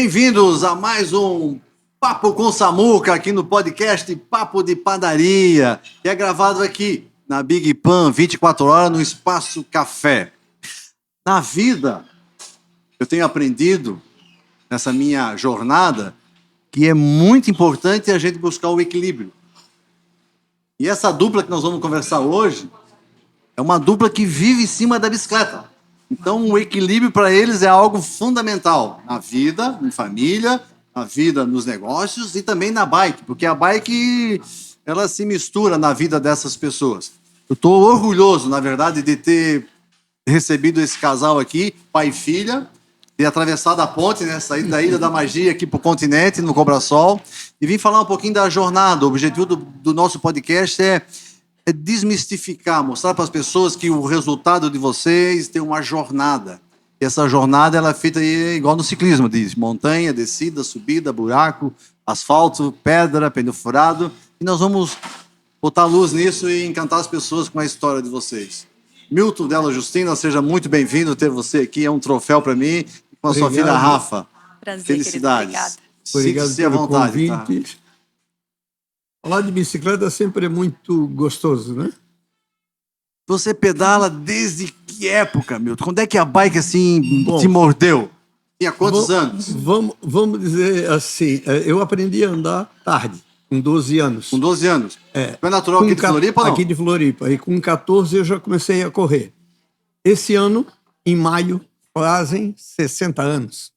Bem-vindos a mais um Papo com Samuca aqui no podcast Papo de Padaria, que é gravado aqui na Big Pan 24 horas no Espaço Café. Na vida, eu tenho aprendido nessa minha jornada que é muito importante a gente buscar o equilíbrio. E essa dupla que nós vamos conversar hoje é uma dupla que vive em cima da bicicleta. Então, o equilíbrio para eles é algo fundamental na vida, em família, na vida, nos negócios e também na bike, porque a bike ela se mistura na vida dessas pessoas. Eu estou orgulhoso, na verdade, de ter recebido esse casal aqui, pai e filha, ter atravessado a ponte, né, saído da Ilha da Magia aqui para o continente, no Cobrasol, e vim falar um pouquinho da jornada. O objetivo do nosso podcast é desmistificar, mostrar para as pessoas que o resultado de vocês tem uma jornada. E essa jornada ela é feita aí, igual no ciclismo, diz montanha, descida, subida, buraco, asfalto, pedra, pneu furado. E nós vamos botar luz nisso e encantar as pessoas com a história de vocês. Milton Della Justina, seja muito bem-vindo ter você aqui. É um troféu para mim e com a sua filha Rafa. Prazer, felicidades. Obrigado pelo vontade, convite. tá? Falar de bicicleta sempre é muito gostoso, né? Você pedala desde que época, Milton? Quando é que a bike assim Bom, te mordeu? Tinha quantos anos? Vamos dizer assim, eu aprendi a andar tarde, com 12 anos. Com 12 anos. Foi natural aqui de Floripa ou não? Aqui de Floripa. E com 14 eu já comecei a correr. Esse ano, em maio, fazem 60 anos.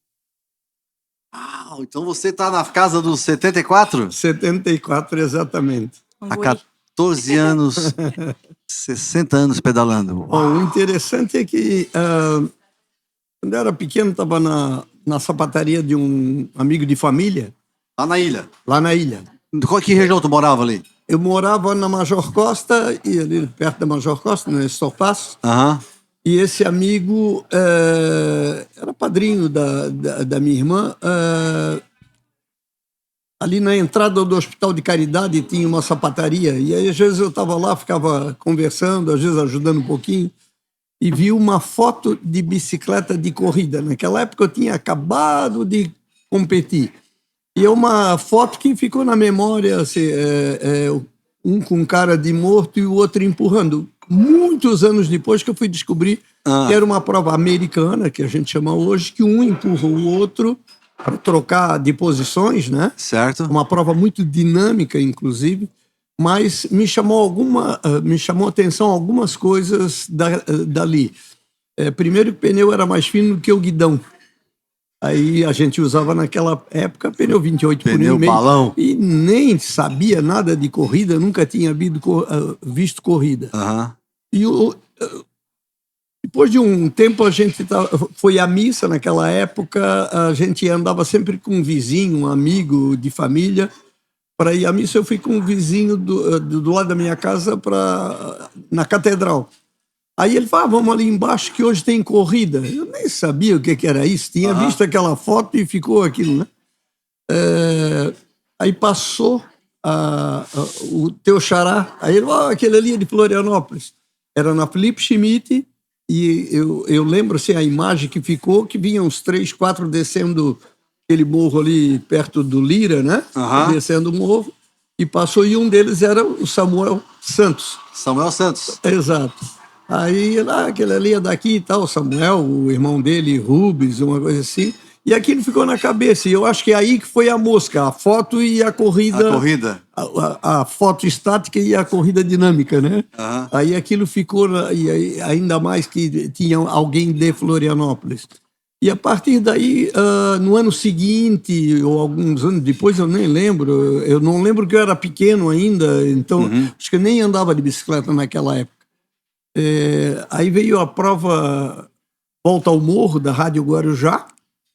Então você está na casa dos 74? 74, exatamente. Há 14 anos, 60 anos pedalando. Bom, o interessante é que quando eu era pequeno, estava na sapataria de um amigo de família. Lá na ilha? Lá na ilha. Qual que região tu morava ali? Eu morava na Major Costa, e ali perto da Major Costa, no Estor Passo. E esse amigo era padrinho da minha irmã. Ali na entrada do Hospital de Caridade tinha uma sapataria. E aí, às vezes, eu estava lá, ficava conversando, às vezes ajudando um pouquinho, e vi uma foto de bicicleta de corrida. Naquela época eu tinha acabado de competir. E é uma foto que ficou na memória, assim, um com cara de morto e o outro empurrando. Muitos anos depois que eu fui descobrir que era uma prova americana, que a gente chama hoje, que um empurra o outro para trocar de posições, né? Certo. Uma prova muito dinâmica, inclusive, mas me chamou a atenção algumas coisas dali. Primeiro, que o pneu era mais fino do que o guidão. Aí a gente usava naquela época pneu 28 pneu por 1,5. balão. E nem sabia nada de corrida, nunca tinha visto corrida. E depois de um tempo a gente foi à missa. Naquela época a gente andava sempre com um vizinho, um amigo de família. Para ir à missa eu fui com um vizinho do lado da minha casa na catedral. Aí ele falou, vamos ali embaixo que hoje tem corrida. Eu nem sabia o que era isso. Tinha visto aquela foto e ficou aquilo, né? Aí passou o teu xará. Aí ele falou, aquele ali é de Florianópolis. Era na Felipe Schmidt. E eu lembro assim, a imagem que ficou, que vinham uns 3, 4 descendo aquele morro ali perto do Lira, né? Descendo o morro. E passou, e um deles era o Samuel Santos. Samuel Santos. Exato. Aí, aquele ali é daqui e tal, Samuel, o irmão dele, Rubens, uma coisa assim. E aquilo ficou na cabeça. E eu acho que é aí que foi a mosca, a foto e a corrida. A corrida. A foto estática e a corrida dinâmica, né? Aí aquilo ficou, e aí, ainda mais que tinha alguém de Florianópolis. E a partir daí, no ano seguinte, ou alguns anos depois, eu nem lembro. Eu não lembro que eu era pequeno ainda, então acho que eu nem andava de bicicleta naquela época. Aí veio a prova Volta ao Morro, da Rádio Guarujá.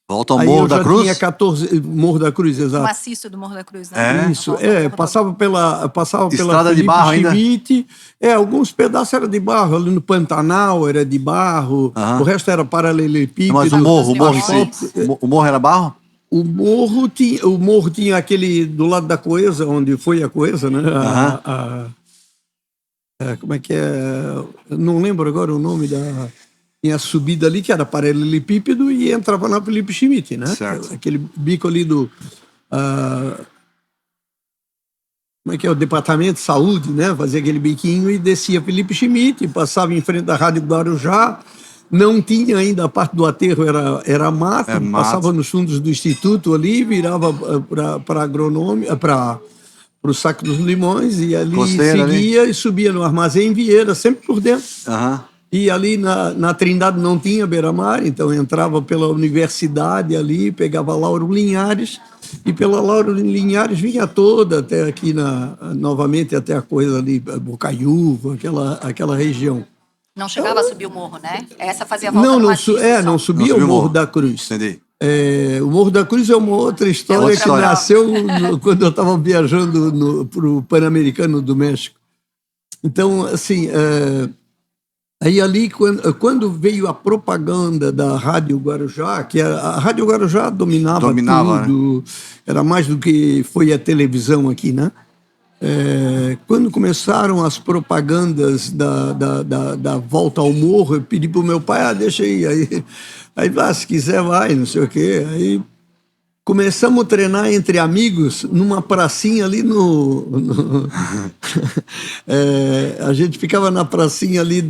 Volta ao Morro da Cruz? Tinha 14, Morro da Cruz, exato. O maciço do Morro da Cruz, né? Isso, passava pela Estrada de barro Schmidt, ainda? Alguns pedaços eram de barro, ali no Pantanal era de barro, o resto era paralelepípedo. Mas o morro era barro? O morro tinha aquele do lado da Coesa, onde foi a Coesa, né? Como é que é? Eu não lembro agora o nome da... tinha a subida ali, que era paralelepípedo, e entrava na Felipe Schmidt, né? Certo. Aquele bico ali do... como é que é? O Departamento de Saúde, né? Fazia aquele biquinho e descia Felipe Schmidt, passava em frente da Rádio Guarujá. Não tinha ainda a parte do aterro, era mato, passava nos fundos do Instituto ali, virava para agronômica, para o Saco dos Limões, e ali Costeira, seguia ali. E subia no Armazém Vieira, sempre por dentro. Uhum. E ali na Trindade não tinha beira-mar, então entrava pela universidade ali, pegava Lauro Linhares, e pela Lauro Linhares vinha toda até aqui, novamente até a coisa ali, Bocaiúva, aquela região. Não chegava a subir o morro, né? Essa fazia a volta no não subia o Morro da Cruz. Entendi. O Morro da Cruz é uma outra história que nasceu quando eu estava viajando para o Pan-Americano do México. Então, assim, aí ali, quando veio a propaganda da Rádio Guarujá, que a Rádio Guarujá dominava tudo, né? Era mais do que foi a televisão aqui, né? Quando começaram as propagandas da volta ao morro, eu pedi para o meu pai, deixa aí se quiser vai, não sei o quê. Aí começamos a treinar entre amigos numa pracinha ali a gente ficava na pracinha ali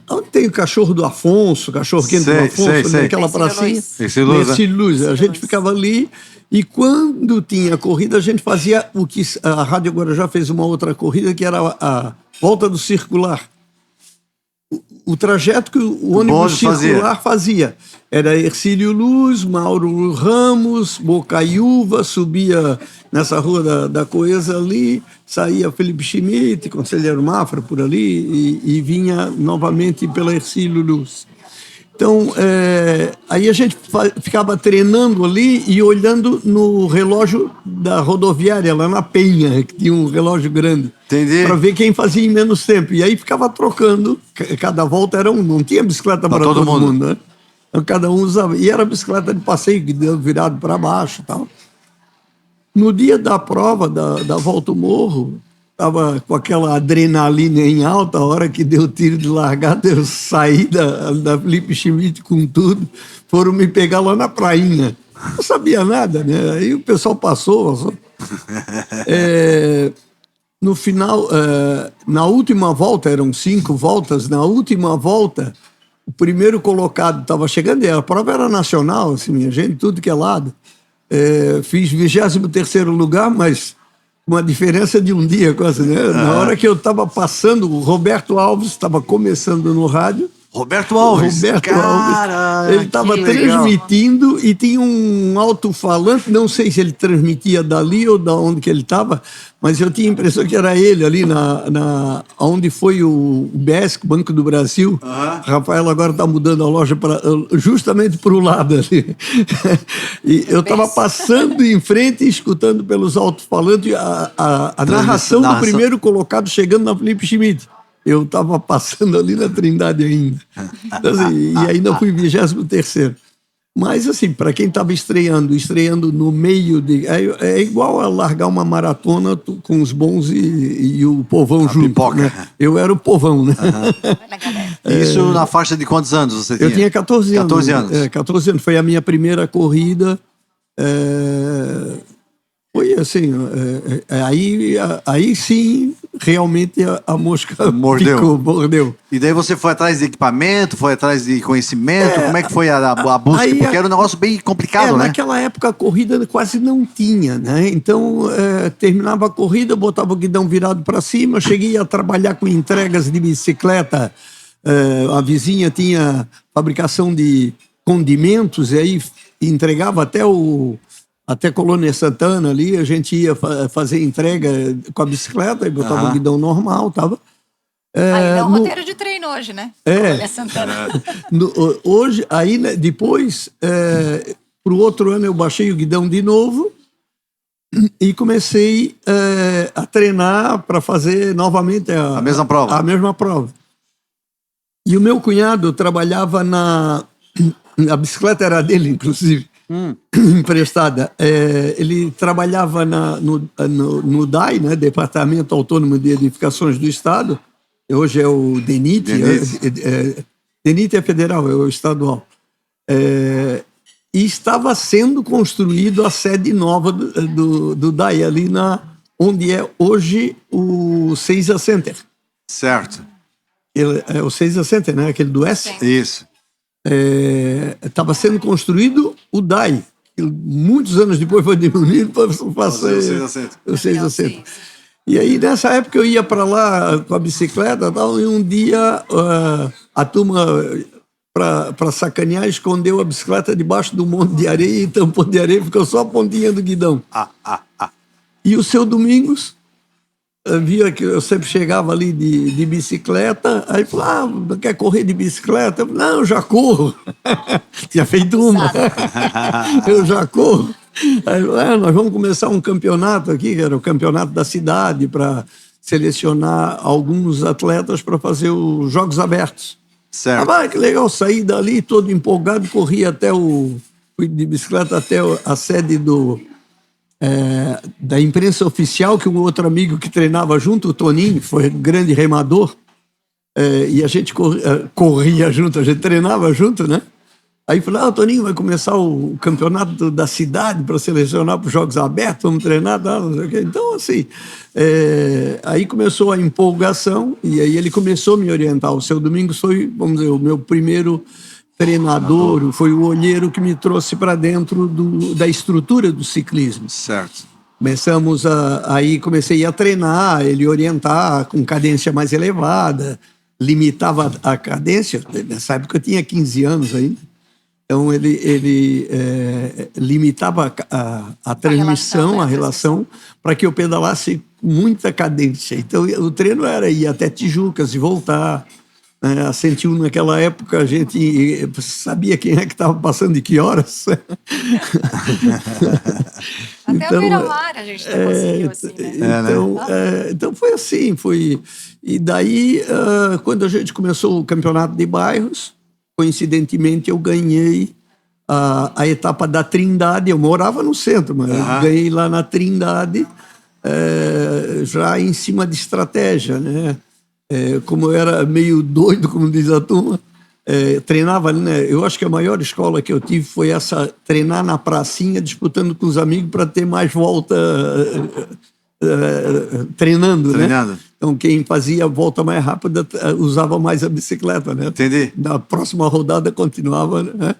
onde tem o cachorro do Afonso, cachorro quente do Afonso, sei. Aquela pracinha. Ercílio Luz. A gente ficava ali e quando tinha corrida a gente fazia o que a Rádio Guarujá fez uma outra corrida que era a volta do circular. O trajeto que o ônibus circular fazia era Ercílio Luz, Mauro Ramos, Bocaiúva, subia nessa rua da Coesa ali, saía Felipe Schmidt, Conselheiro Mafra por ali e vinha novamente pela Ercílio Luz. Então, aí a gente ficava treinando ali e olhando no relógio da rodoviária, lá na Penha, que tinha um relógio grande. Entendi. Para ver quem fazia em menos tempo. E aí ficava trocando, cada volta era não tinha bicicleta para todo mundo, né? Então, cada um usava. E era bicicleta de passeio, que deu virado para baixo e tal. No dia da prova, da volta ao morro, estava com aquela adrenalina em alta, a hora que deu o tiro de largada, eu saí da Felipe Schmidt com tudo, foram me pegar lá na prainha. Não sabia nada, né? Aí o pessoal passou. No final, na última volta, eram 5 voltas, na última volta, o primeiro colocado estava chegando, e a prova era nacional, assim, minha gente, tudo que é lado. Fiz 23º lugar, mas uma diferença de um dia quase, né? Na hora que eu estava passando, o Roberto Alves estava começando no rádio. Roberto Alves, ele estava transmitindo e tinha um alto-falante, não sei se ele transmitia dali ou da onde que ele estava, mas eu tinha a impressão que era ele ali onde foi o BESC, Banco do Brasil. Rafael agora está mudando a loja justamente para o lado ali. E eu estava passando em frente e escutando pelos alto-falantes a narração do primeiro colocado chegando na Felipe Schmidt. Eu estava passando ali na Trindade ainda. Então, assim, e ainda fui 23º. Mas, assim, para quem estava estreando no meio de... É igual a largar uma maratona com os bons e o povão junto. Pipoca. Né? Eu era o povão, né? Isso na faixa de quantos anos você tinha? Eu tinha 14 anos. 14 anos. 14 anos. Foi a minha primeira corrida. Foi assim, aí sim, realmente a mosca mordeu. E daí você foi atrás de equipamento, foi atrás de conhecimento, como é que foi a busca? Aí, porque era um negócio bem complicado, né? Naquela época a corrida quase não tinha, né? Então, terminava a corrida, botava o guidão virado para cima, cheguei a trabalhar com entregas de bicicleta, a vizinha tinha fabricação de condimentos, e aí entregava até Colônia Santana ali, a gente ia fazer entrega com a bicicleta e botava o guidão normal, tava. Aí é um roteiro de treino hoje, né? Colônia Santana. Hoje, aí depois, para o outro ano eu baixei o guidão de novo e comecei a treinar para fazer novamente a mesma prova. A mesma prova. E o meu cunhado trabalhava a bicicleta era dele, inclusive. Emprestada. Ele trabalhava no DAI, né, Departamento Autônomo de Edificações do Estado, hoje é o DENIT. DENIT é federal, é o estadual. E estava sendo construído a sede nova do DAI, ali onde é hoje o Seiza Center. Certo. É o Seiza Center, né? Aquele do S. Isso. Estava sendo construído o DAI. Muitos anos depois foi diminuído para fazer o Seiza Center. E aí, nessa época, eu ia para lá com a bicicleta e tal, e um dia a turma, para sacanear, escondeu a bicicleta debaixo do monte de areia e tampou de areia, ficou só a pontinha do guidão. E o seu Domingos via que eu sempre chegava ali de bicicleta, aí falou, quer correr de bicicleta? Eu falei, não, eu já corro. Tinha feito uma. Eu já corro. Aí, nós vamos começar um campeonato aqui, que era o campeonato da cidade, para selecionar alguns atletas para fazer os Jogos Abertos. Certo. Que legal, saí dali todo empolgado, corri fui de bicicleta até a sede da imprensa oficial, que um outro amigo que treinava junto, o Toninho, foi grande remador, e a gente corria junto, a gente treinava junto, né? Aí falei, Toninho, vai começar o campeonato da cidade para selecionar para os Jogos Abertos, vamos treinar, não sei o quê. Então, assim, aí começou a empolgação, e aí ele começou a me orientar. O seu Domingos foi, vamos dizer, o meu primeiro treinador, foi o olheiro que me trouxe para dentro da estrutura do ciclismo. Certo. Aí comecei a treinar, ele orientar com cadência mais elevada, limitava a cadência. Nessa época eu tinha 15 anos ainda. Então, ele limitava a transmissão, a relação, para que eu pedalasse com muita cadência. Então, o treino era ir até Tijucas e voltar. A 101, naquela época, a gente sabia quem é que estava passando de que horas. Até o Miramar a gente não conseguiu assim, né? Então, foi assim. E daí, quando a gente começou o campeonato de bairros, coincidentemente, eu ganhei a etapa da Trindade. Eu morava no centro, mas eu ganhei lá na Trindade, já em cima de estratégia, né? Como eu era meio doido, como diz a turma, treinava ali, né? Eu acho que a maior escola que eu tive foi essa, treinar na pracinha, disputando com os amigos para ter mais volta treinando, né? Então, quem fazia a volta mais rápida usava mais a bicicleta, né? Entendi. Na próxima rodada continuava, né?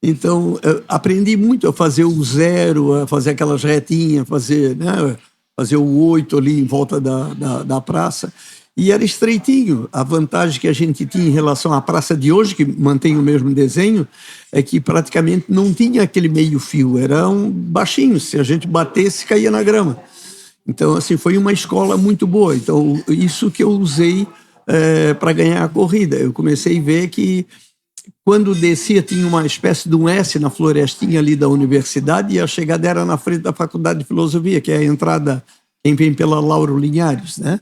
Então, aprendi muito a fazer o 0, a fazer aquelas retinhas, fazer o 8 ali em volta da praça. E era estreitinho. A vantagem que a gente tinha em relação à praça de hoje, que mantém o mesmo desenho, é que praticamente não tinha aquele meio fio, era um baixinho. Se a gente batesse, caía na grama. Então, assim, foi uma escola muito boa. Então, isso que eu usei para ganhar a corrida. Eu comecei a ver que quando descia tinha uma espécie de um S na florestinha ali da universidade, e a chegada era na frente da Faculdade de Filosofia, que é a entrada, quem vem pela Lauro Linhares, né?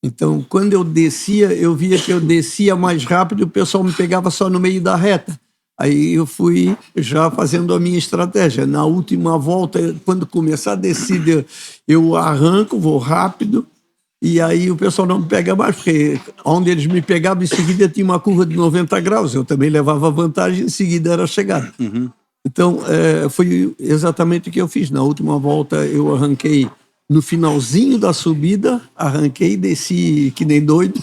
Então, quando eu descia, eu via que eu descia mais rápido e o pessoal me pegava só no meio da reta. Aí eu fui já fazendo a minha estratégia. Na última volta, quando começar a descida, eu arranco, vou rápido, e aí o pessoal não me pega mais, porque onde eles me pegavam, em seguida tinha uma curva de 90 graus. Eu também levava vantagem, em seguida era a chegada. Uhum. Então, foi exatamente o que eu fiz. Na última volta, eu arranquei no finalzinho da subida, arranquei, desci que nem doido.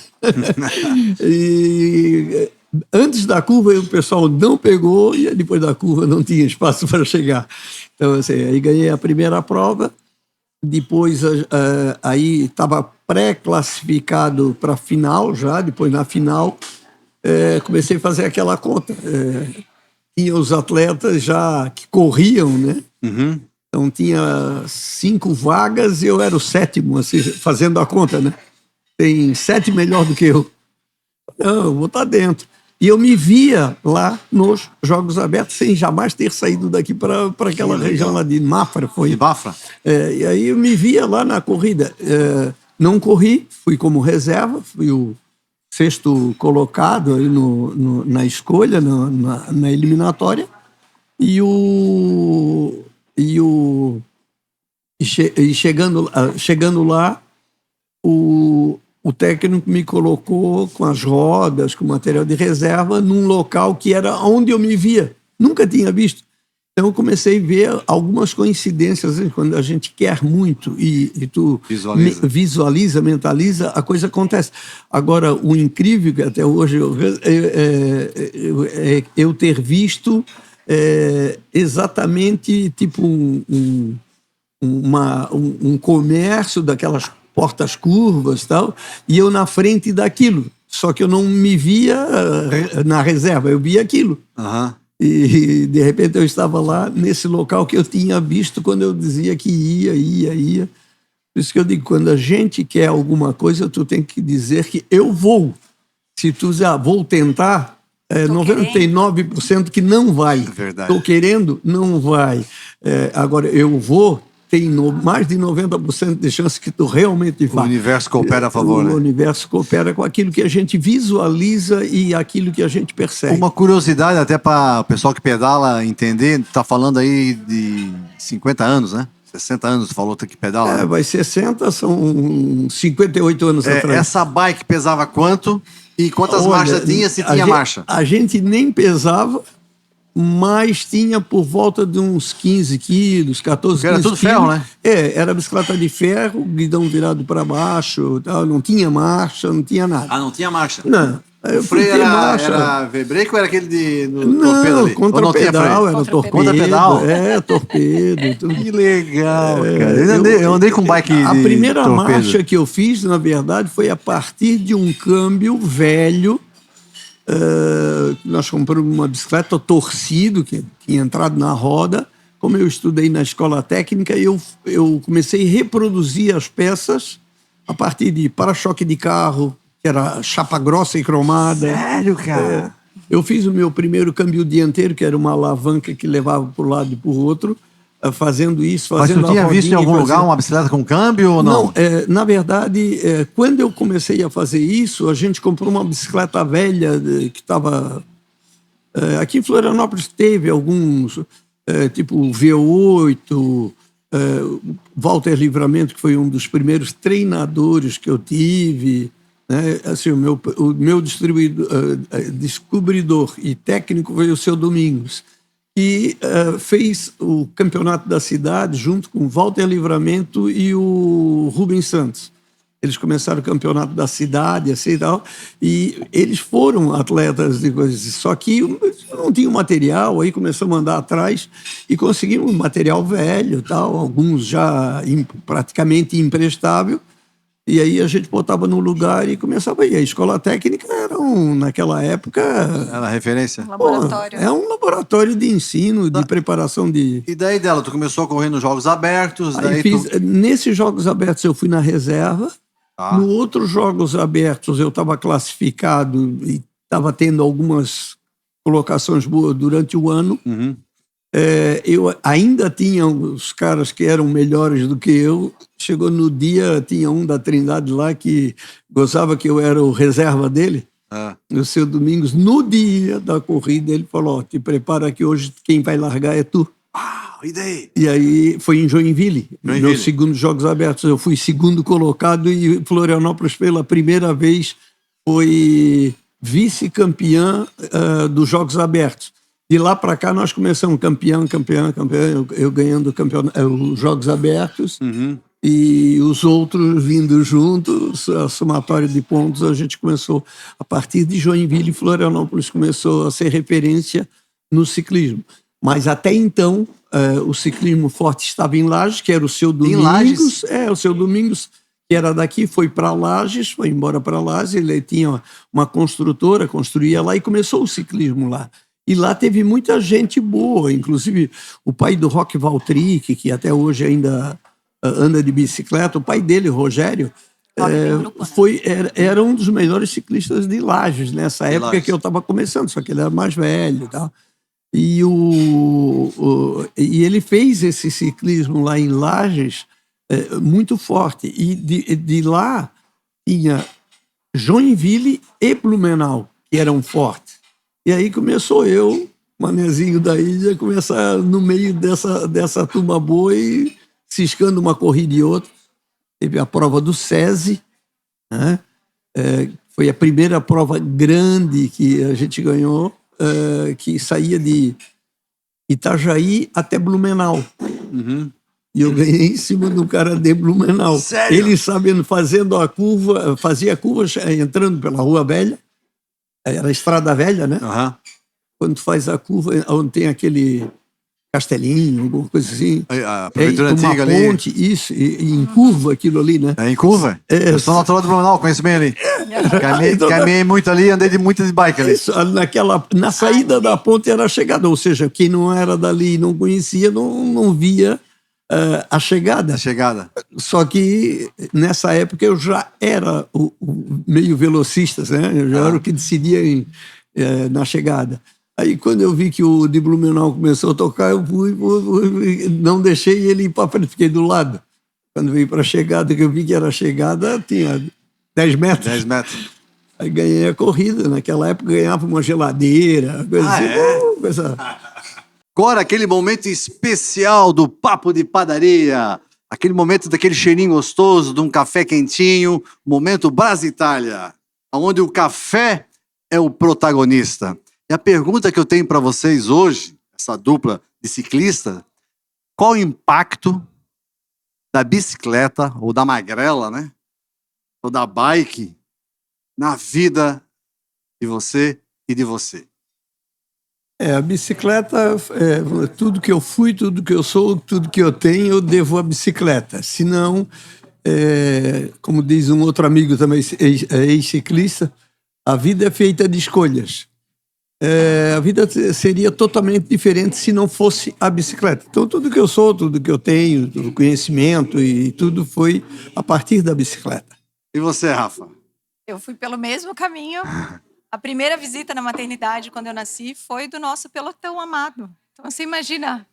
E antes da curva, o pessoal não pegou, e depois da curva não tinha espaço para chegar. Então, assim, aí ganhei a primeira prova. Depois, aí estava pré-classificado para a final já. Depois, na final, comecei a fazer aquela conta. Tinha os atletas já que corriam, né? Uhum. Então, tinha 5 vagas e eu era o 7º, assim, fazendo a conta, né? Tem 7 melhor do que eu. Não, eu vou estar dentro. E eu me via lá nos Jogos Abertos sem jamais ter saído daqui para aquela região lá de Mafra. De Mafra? E aí eu me via lá na corrida. Não corri, fui como reserva, fui o 6º colocado aí na escolha, na eliminatória. Chegando lá, o técnico me colocou com as rodas, com material de reserva, num local que era onde eu me via. Nunca tinha visto. Então eu comecei a ver algumas coincidências, quando a gente quer muito e tu visualiza, mentaliza, a coisa acontece. Agora, o incrível que até hoje eu ter visto exatamente tipo um comércio daquelas portas curvas e tal, e eu na frente daquilo. Só que eu não me via na reserva, eu via aquilo. E, de repente, eu estava lá nesse local que eu tinha visto quando eu dizia que ia. Por isso que eu digo, quando a gente quer alguma coisa, tu tem que dizer que eu vou. Se tu dizer, vou tentar, 99% que não vai. Estou querendo, não vai. Agora, eu vou, tem mais de 90% de chance que tu realmente vá. O universo coopera a favor, né? O universo coopera com aquilo que a gente visualiza e aquilo que a gente percebe. Uma curiosidade até para o pessoal que pedala entender, tá falando aí de 50 anos, né? 60 anos, tu falou que pedala. Vai 60, são 58 anos atrás. Essa bike pesava quanto? E quantas marchas tinha, se tinha marcha? A gente nem pesava, mas tinha por volta de uns 15 quilos, 14 quilos. Era tudo ferro, né? Era bicicleta de ferro, guidão virado para baixo, não tinha marcha, não tinha nada. Não tinha marcha? Não. O freio era V-brake ou era aquele não, torpedo ali? Contra-pedal, era torpedo. Contra-pedal? Torpedo. Tudo. Que legal, cara. Eu andei com bike de A primeira torpedo. marcha que eu fiz, na verdade, foi a partir de um câmbio velho. Nós compramos uma bicicleta torcido, que tinha entrado na roda. Como eu estudei na escola técnica, eu comecei a reproduzir as peças a partir de para-choque de carro, que era chapa grossa e cromada. Sério, cara? Eu fiz o meu primeiro câmbio dianteiro, que era uma alavanca que levava para um lado e para o outro, fazendo isso, fazendo. Mas tu tinha visto em algum lugar uma bicicleta com câmbio ou não? Não, na verdade, quando eu comecei a fazer isso, a gente comprou uma bicicleta velha que estava... aqui em Florianópolis teve alguns, tipo V8, Walter Livramento, que foi um dos primeiros treinadores que eu tive... Assim, o meu descobridor e técnico foi o seu Domingos, e fez o campeonato da cidade junto com o Walter Livramento e o Rubens Santos. Eles começaram o campeonato da cidade, assim e tal, e eles foram atletas de coisas, só que não tinha material, aí começamos a andar atrás e conseguimos material velho, tal, alguns já praticamente imprestável. E aí a gente botava no lugar e começava a ir. A escola técnica era, naquela época... Era referência? Um laboratório. É um laboratório de ensino, de preparação de... E daí dela, tu começou a correr nos Jogos Abertos? Nesses Jogos Abertos eu fui na reserva. No outros Jogos Abertos eu estava classificado e estava tendo algumas colocações boas durante o ano. Eu ainda tinha os caras que eram melhores do que eu. Chegou no dia, tinha um da Trindade lá que gozava que eu era o reserva dele. O seu Domingos, no dia da corrida, ele falou, te prepara que hoje quem vai largar é tu. E daí? E aí foi em Joinville, meus segundos Jogos Abertos. Eu fui segundo colocado e Florianópolis pela primeira vez foi vice-campeã dos Jogos Abertos. De lá para cá nós começamos campeão, eu ganhando os Jogos Abertos e os outros vindo juntos, a somatória de pontos. A gente começou, a partir de Joinville, Florianópolis começou a ser referência no ciclismo. Mas até então, o ciclismo forte estava em Lages, que era o seu Domingos. O seu Domingos, que era daqui, foi para Lages, foi embora para Lages. Ele tinha uma construtora, construía lá e começou o ciclismo lá. E lá teve muita gente boa, inclusive o pai do Roque Valtric, que até hoje ainda anda de bicicleta, o pai dele, Rogério, era um dos melhores ciclistas de Lages, nessa época que eu estava começando, só que ele era mais velho e tal. E ele fez esse ciclismo lá em Lages muito forte. E de lá tinha Joinville e Blumenau, que eram fortes. E aí começou eu, manezinho da ilha, começar no meio dessa turma boa e ciscando uma corrida e outra. Teve a prova do SESI, né? Foi a primeira prova grande que a gente ganhou, que saía de Itajaí até Blumenau. Uhum. E eu ganhei em cima do cara de Blumenau. Sério? Ele sabendo, fazendo a curva, fazia a curva entrando pela Rua Velha, era a Estrada Velha, né? Uhum. Quando tu faz a curva, onde tem aquele castelinho, alguma coisa assim. A prefeitura antiga uma ponte, ali. Isso, e em curva aquilo ali, né? É em curva? Eu sou natural de Blumenau, conheço bem ali. Caminhei muito ali, andei muito de bike ali. Isso, na saída da ponte era a chegada, ou seja, quem não era dali e não conhecia, não via a chegada. A chegada. Só que nessa época eu já era o meio velocista, né? Eu já era o que decidia na chegada. Aí quando eu vi que o de Blumenau começou a tocar, eu fui, não deixei ele ir para frente, fiquei do lado. Quando veio para a chegada, que eu vi que era a chegada, tinha 10 metros. 10 metros. Aí ganhei a corrida. Naquela época ganhava uma geladeira, coisa assim. Coisa... Agora, aquele momento especial do Papo de Padaria. Aquele momento daquele cheirinho gostoso, de um café quentinho. Momento Brasitália, onde o café é o protagonista. E a pergunta que eu tenho para vocês hoje, essa dupla de ciclista, qual o impacto da bicicleta, ou da magrela, né? Ou da bike, na vida de você e de você? A bicicleta, tudo que eu fui, tudo que eu sou, tudo que eu tenho, eu devo à bicicleta. Senão, como diz um outro amigo também, ex-ciclista, a vida é feita de escolhas. A vida seria totalmente diferente se não fosse a bicicleta. Então, tudo que eu sou, tudo que eu tenho, o conhecimento e tudo foi a partir da bicicleta. E você, Rafa? Eu fui pelo mesmo caminho. A primeira visita na maternidade, quando eu nasci, foi do nosso pelotão amado. Então, você imagina.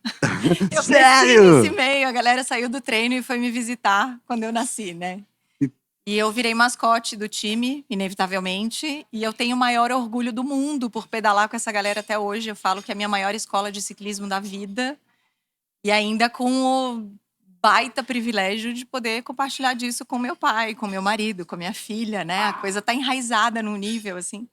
Eu cresci nesse meio, a galera saiu do treino e foi me visitar quando eu nasci, né? E eu virei mascote do time, inevitavelmente, e eu tenho o maior orgulho do mundo por pedalar com essa galera até hoje. Eu falo que é a minha maior escola de ciclismo da vida, e ainda com o baita privilégio de poder compartilhar disso com meu pai, com meu marido, com minha filha, né? A coisa tá enraizada num nível, assim.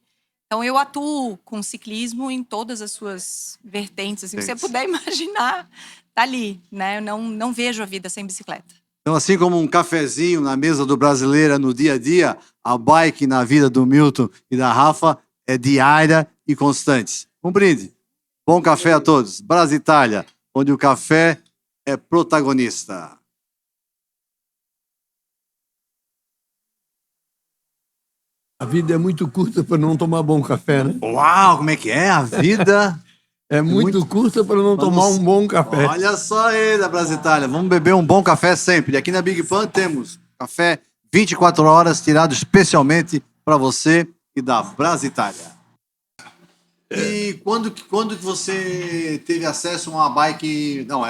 Então, eu atuo com ciclismo em todas as suas vertentes, assim, se você puder imaginar, tá ali, né? Eu não vejo a vida sem bicicleta. Então, assim como um cafezinho na mesa do brasileiro no dia a dia, a bike na vida do Milton e da Rafa é diária e constante. Um brinde. Bom café a todos. Brasitália, onde o café é protagonista. A vida é muito curta para não tomar bom café, né? Uau, como é que é a vida? É muito curta para não tomar um bom café. Olha só aí da Brasitália. Vamos beber um bom café sempre. E aqui na Big Pan temos café 24 horas, tirado especialmente para você e da Brasitália. E quando que você teve acesso a uma bike... Não,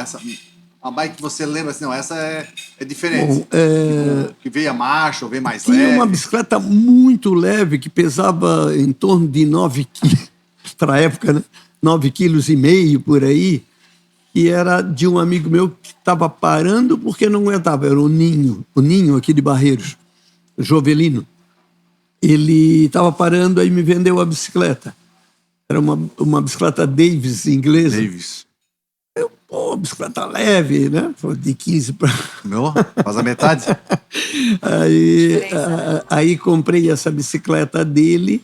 uma bike que você lembra assim, não, essa é diferente. Bom, que veio a marcha ou veio mais leve. Tinha uma bicicleta muito leve que pesava em torno de 9 quilos, para a época, né? 9,5 quilos por aí, que era de um amigo meu que estava parando porque não aguentava. Era o Ninho aqui de Barreiros, Jovelino. Ele estava parando, aí me vendeu a bicicleta. Era uma bicicleta Davis inglesa. Davis. Bicicleta leve, né? De 15 para... Não, faz a metade. Aí comprei essa bicicleta dele,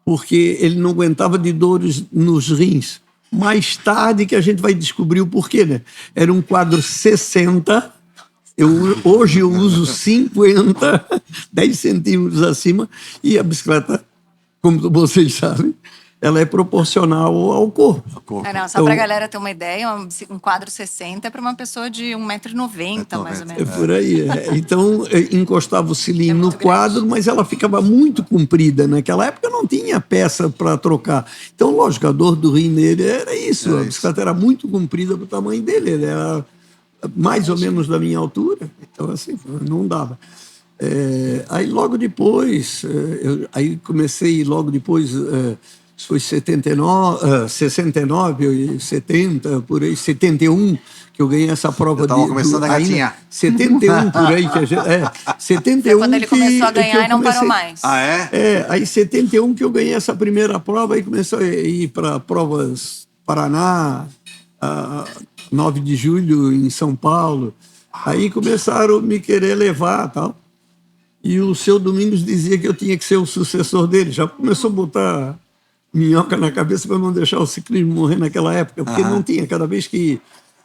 porque ele não aguentava de dores nos rins. Mais tarde que a gente vai descobrir o porquê, né? Era um quadro 60, hoje eu uso 50, 10 centímetros acima, e a bicicleta, como vocês sabem, ela é proporcional ao corpo. Não, só para a galera ter uma ideia, um quadro 60 é para uma pessoa de 1,90 m, mais ou menos. É por aí. Então, encostava o cilindro no quadro, grande. Mas ela ficava muito comprida. Naquela época não tinha peça para trocar. Então, lógico, a dor do rim dele era isso. A bicicleta era muito comprida para o tamanho dele. Ele era mais ou menos da minha altura. Então, assim, não dava. Aí, logo depois, aí comecei logo depois... foi 69, 69 e 70, por aí, 71, que eu ganhei essa prova. Eu estava começando a gatinhar. 71, por aí, que a gente, 71 Foi quando ele começou a ganhar e não parou mais. Ah, é? Aí 71 que eu ganhei essa primeira prova, aí começou a ir para provas Paraná, 9 de julho em São Paulo. Aí começaram a me querer levar e tal. E o seu Domingos dizia que eu tinha que ser o sucessor dele. Já começou a botar minhoca na cabeça para não deixar o ciclismo morrer naquela época, porque não tinha. Cada vez que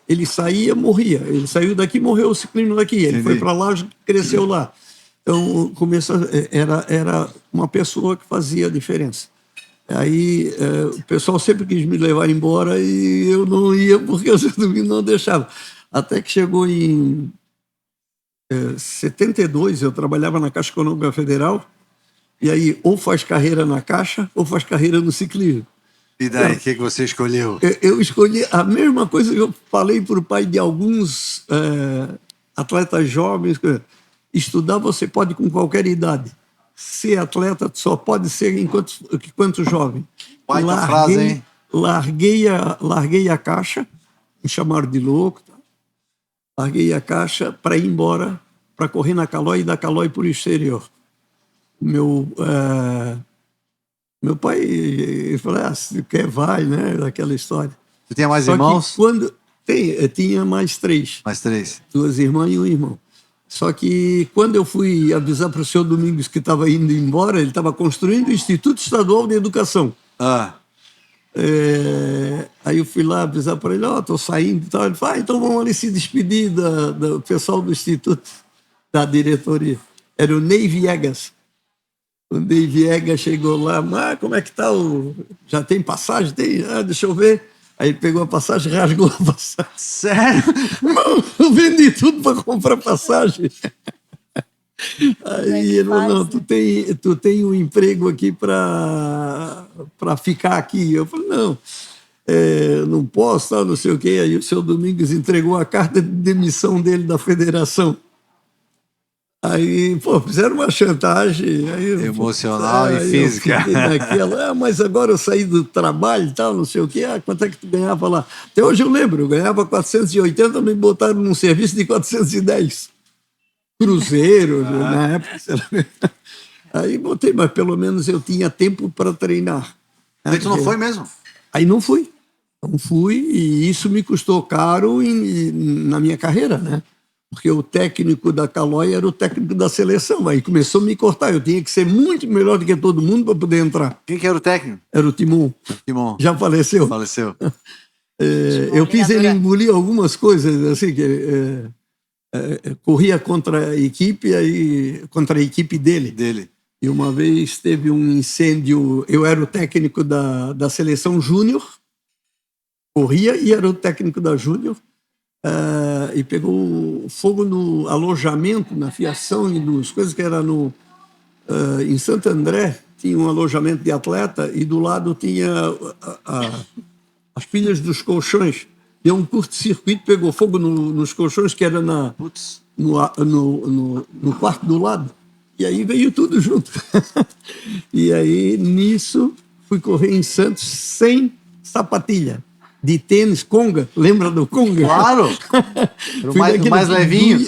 ele saía, morria. Ele saiu daqui, morreu o ciclismo daqui. Ele foi para lá, cresceu lá. Então, era uma pessoa que fazia a diferença. Aí o pessoal sempre quis me levar embora e eu não ia porque o seu Domingos não deixava. Até que chegou em 72, eu trabalhava na Caixa Econômica Federal, e aí ou faz carreira na Caixa ou faz carreira no ciclismo. E daí, o que você escolheu? Eu escolhi a mesma coisa que eu falei para o pai de alguns atletas jovens: estudar você pode com qualquer idade, ser atleta só pode ser enquanto jovem. Baita frase, hein? Larguei a Caixa, me chamaram de louco, larguei a Caixa para ir embora, para correr na Calói e da Calói para o exterior. Meu pai, ele falou: se quer, vai, né? Aquela história. Você tinha mais Só irmãos? Tinha mais 3. Mais 3. 2 irmãs e um irmão. Só que quando eu fui avisar para o seu Domingos que estava indo embora, ele estava construindo o Instituto Estadual de Educação. Aí eu fui lá avisar para ele: estou saindo e tal. Ele falou: então vamos ali se despedir do pessoal do Instituto, da diretoria. Era o Ney Viegas. O Ney Viegas chegou lá: como é que tá? Já tem passagem? Tem? Deixa eu ver. Aí ele pegou a passagem, rasgou a passagem. Sério? Eu vendi tudo para comprar passagem. Aí ele falou: não, tu tem um emprego aqui para ficar aqui. Eu falei: não, não posso, tal, não sei o quê. Aí o seu Domingos entregou a carta de demissão dele da federação. Aí, fizeram uma chantagem. Aí, emocional e física. Naquela, mas agora eu saí do trabalho e tal, não sei o quê. Quanto é que tu ganhava lá? Até hoje eu lembro, eu ganhava 480, me botaram num serviço de 410. Cruzeiro, na época. Aí botei, mas pelo menos eu tinha tempo para treinar. Aí tu não foi mesmo? Aí não fui. Não fui, e isso me custou caro na minha carreira, né? Porque o técnico da Calói era o técnico da seleção. Aí começou a me cortar. Eu tinha que ser muito melhor do que todo mundo para poder entrar. Quem que era o técnico? Era o Timon. Timon. Já faleceu. Faleceu. Eu fiz ele engolir algumas coisas, assim, que corria contra a equipe, contra a equipe dele. E uma vez teve um incêndio. Eu era o técnico da seleção júnior, corria e era o técnico da júnior. E pegou fogo no alojamento, na fiação e nas coisas que era em Santo André, tinha um alojamento de atleta e do lado tinha as pilhas dos colchões. Deu um curto-circuito, pegou fogo nos colchões que era no quarto do lado. E aí veio tudo junto. E aí, nisso, fui correr em Santos sem sapatilha. De tênis, conga, lembra do conga? Claro! Era mais levinho.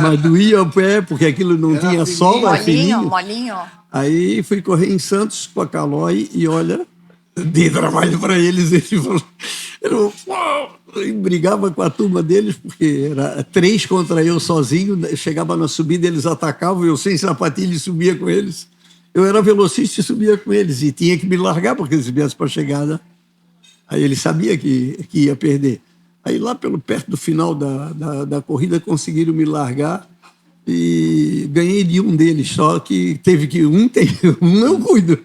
Mas doía o pé, porque aquilo não tinha sola. Molinho. Aí fui correr em Santos com a Calói e olha, dei trabalho para eles. Eu brigava com a turma deles, porque era 3 contra eu sozinho. Chegava na subida, eles atacavam, eu sem sapatilha subia com eles. Eu era velocista e subia com eles, e tinha que me largar, porque eles viessem para a chegada. Aí ele sabia que ia perder. Aí lá perto do final da corrida conseguiram me largar e ganhei de um deles, só que teve que um eu cuido.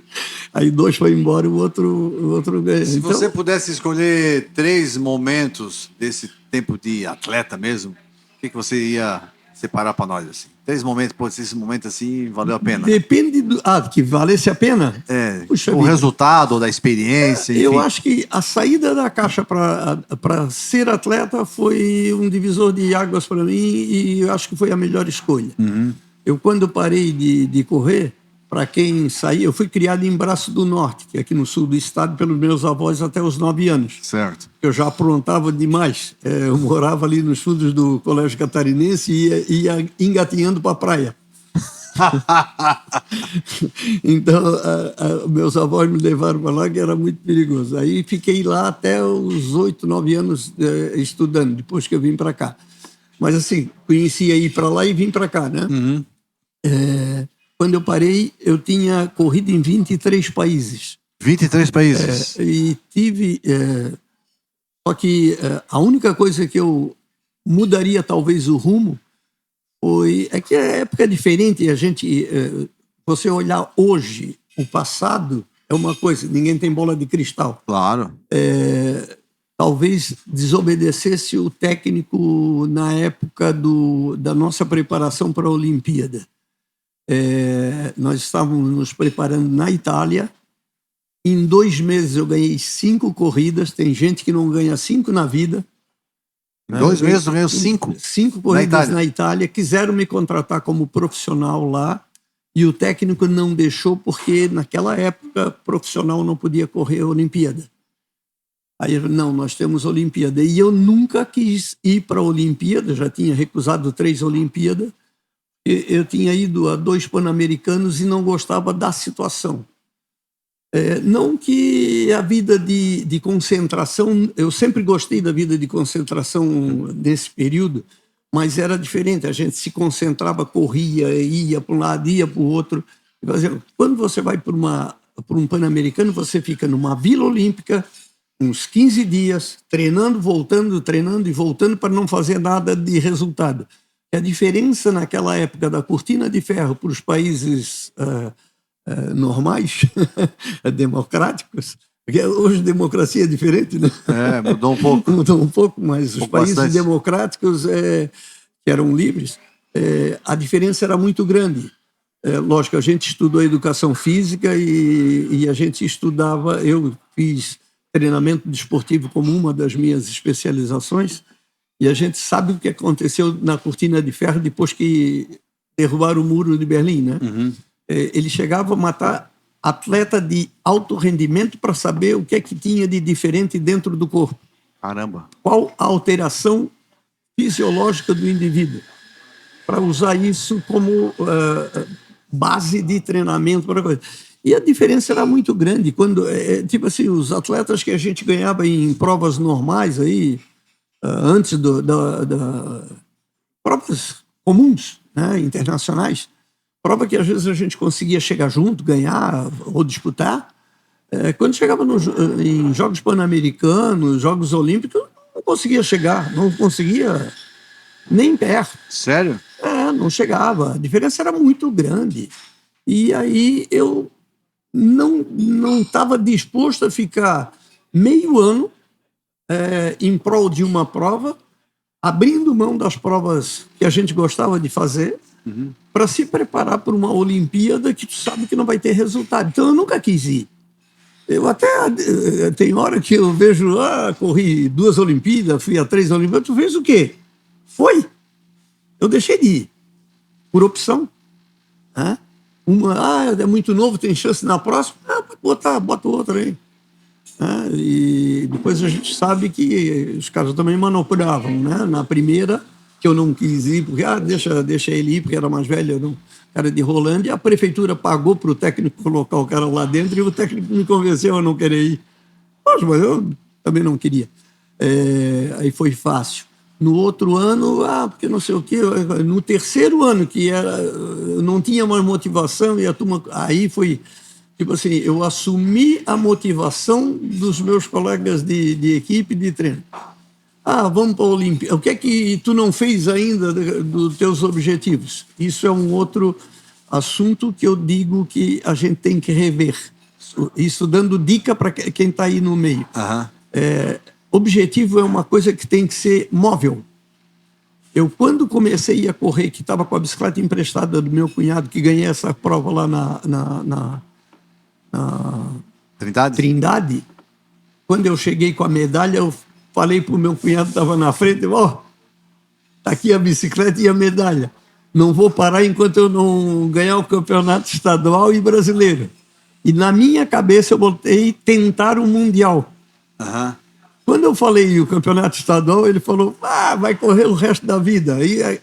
Aí 2 foi embora e o outro ganhou. Se você pudesse escolher 3 momentos desse tempo de atleta mesmo, o que você ia separar para nós assim? 3 momentos, esse momento assim valeu a pena. Depende que valesse a pena. Puxa, o resultado ou da experiência. Enfim. Eu acho que a saída da Caixa para ser atleta foi um divisor de águas para mim e eu acho que foi a melhor escolha. Uhum. Eu, quando parei de correr, para quem saía, eu fui criado em Braço do Norte, que é aqui no sul do estado, pelos meus avós até os 9 anos. Certo. Eu já aprontava demais. Eu morava ali nos fundos do Colégio Catarinense e ia engatinhando para a praia. Então, meus avós me levaram para lá, que era muito perigoso. Aí fiquei lá até os 8, 9 anos estudando, depois que eu vim para cá. Mas assim, conhecia ir para lá e vim para cá, né? Uhum. Quando eu parei, eu tinha corrido em 23 países. 23 países. E tive... só que a única coisa que eu mudaria talvez o rumo é que a época é diferente. A gente, você olhar hoje, o passado é uma coisa, ninguém tem bola de cristal. Claro. Talvez desobedecesse o técnico na época da nossa preparação para a Olimpíada. Nós estávamos nos preparando na Itália. Em 2 meses eu ganhei 5 corridas. Tem gente que não ganha 5 na vida. Em 2 meses eu ganhei 5? 5 corridas na Itália. Quiseram me contratar como profissional lá e o técnico não deixou porque naquela época profissional não podia correr a Olimpíada. Aí ele falou, não, nós temos Olimpíada. E eu nunca quis ir para a Olimpíada, já tinha recusado 3 Olimpíadas. Eu tinha ido a 2 Pan-Americanos e não gostava da situação. Não que a vida de concentração, eu sempre gostei da vida de concentração nesse período, mas era diferente, a gente se concentrava, corria, ia para um lado, ia para o outro. Quando você vai para um Pan-Americano, você fica numa Vila Olímpica, uns 15 dias, treinando, voltando, treinando e voltando para não fazer nada de resultado. A diferença naquela época da cortina de ferro para os países normais, democráticos, porque hoje democracia é diferente, né? Mudou um pouco. Mudou um pouco, mas os países bastante. democráticos que eram livres, a diferença era muito grande. Lógico, a gente estudou educação física e a gente estudava, eu fiz treinamento desportivo como uma das minhas especializações, e a gente sabe o que aconteceu na cortina de ferro depois que derrubaram o muro de Berlim, né? Uhum. Ele chegava a matar atleta de alto rendimento para saber o que é que tinha de diferente dentro do corpo. Caramba. Qual a alteração fisiológica do indivíduo, para usar isso como base de treinamento para coisa. E a diferença era muito grande. Quando, tipo assim, os atletas que a gente ganhava em provas normais aí, antes da provas comuns, né, internacionais, prova que às vezes a gente conseguia chegar junto, ganhar ou disputar. Quando chegava em Jogos Pan-Americanos, Jogos Olímpicos, não conseguia chegar, não conseguia nem perto. Sério? Não chegava. A diferença era muito grande. E aí eu não estava disposto a ficar meio ano em prol de uma prova, abrindo mão das provas que a gente gostava de fazer, para se preparar para uma Olimpíada que tu sabe que não vai ter resultado. Então eu nunca quis ir. Eu até tem hora que eu vejo, corri 2 Olimpíadas, fui a 3 Olimpíadas, tu fez o quê? Foi. Eu deixei de ir, por opção. Uma, é muito novo, tem chance na próxima, bota outra aí. E depois a gente sabe que os caras também manopulavam, né? Na primeira, que eu não quis ir, porque deixa ele ir, porque era mais velho, cara de Rolândia, a prefeitura pagou para o técnico colocar o cara lá dentro e o técnico me convenceu a não querer ir. Poxa, mas eu também não queria. Aí foi fácil. No outro ano, porque não sei o quê. No terceiro ano, que eu não tinha mais motivação, e a turma. Aí foi, tipo assim, eu assumi a motivação dos meus colegas de equipe de treino. Vamos para a Olimpíada. O que é que tu não fez ainda dos teus objetivos? Isso é um outro assunto que eu digo que a gente tem que rever. Isso dando dica para quem está aí no meio. Objetivo é uma coisa que tem que ser móvel. Eu, quando comecei a correr, que estava com a bicicleta emprestada do meu cunhado, que ganhei essa prova lá na Trindade, quando eu cheguei com a medalha, eu falei para o meu cunhado que estava na frente, tá aqui a bicicleta e a medalha. não vou parar enquanto eu não ganhar o campeonato estadual e brasileiro. E na minha cabeça eu botei tentar o Mundial. Aham. Quando eu falei o campeonato estadual, ele falou, vai correr o resto da vida. E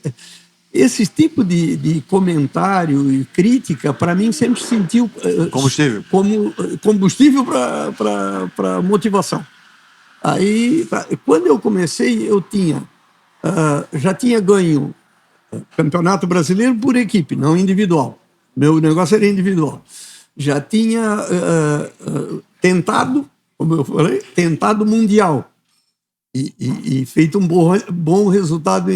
esse tipo de comentário e crítica, para mim, sempre sentiu Combustível. como combustível para motivação. Aí, quando eu comecei, eu já tinha ganho campeonato brasileiro por equipe, não individual. Meu negócio era individual. Já tinha tentado, como eu falei, tentado mundial. E feito um bom resultado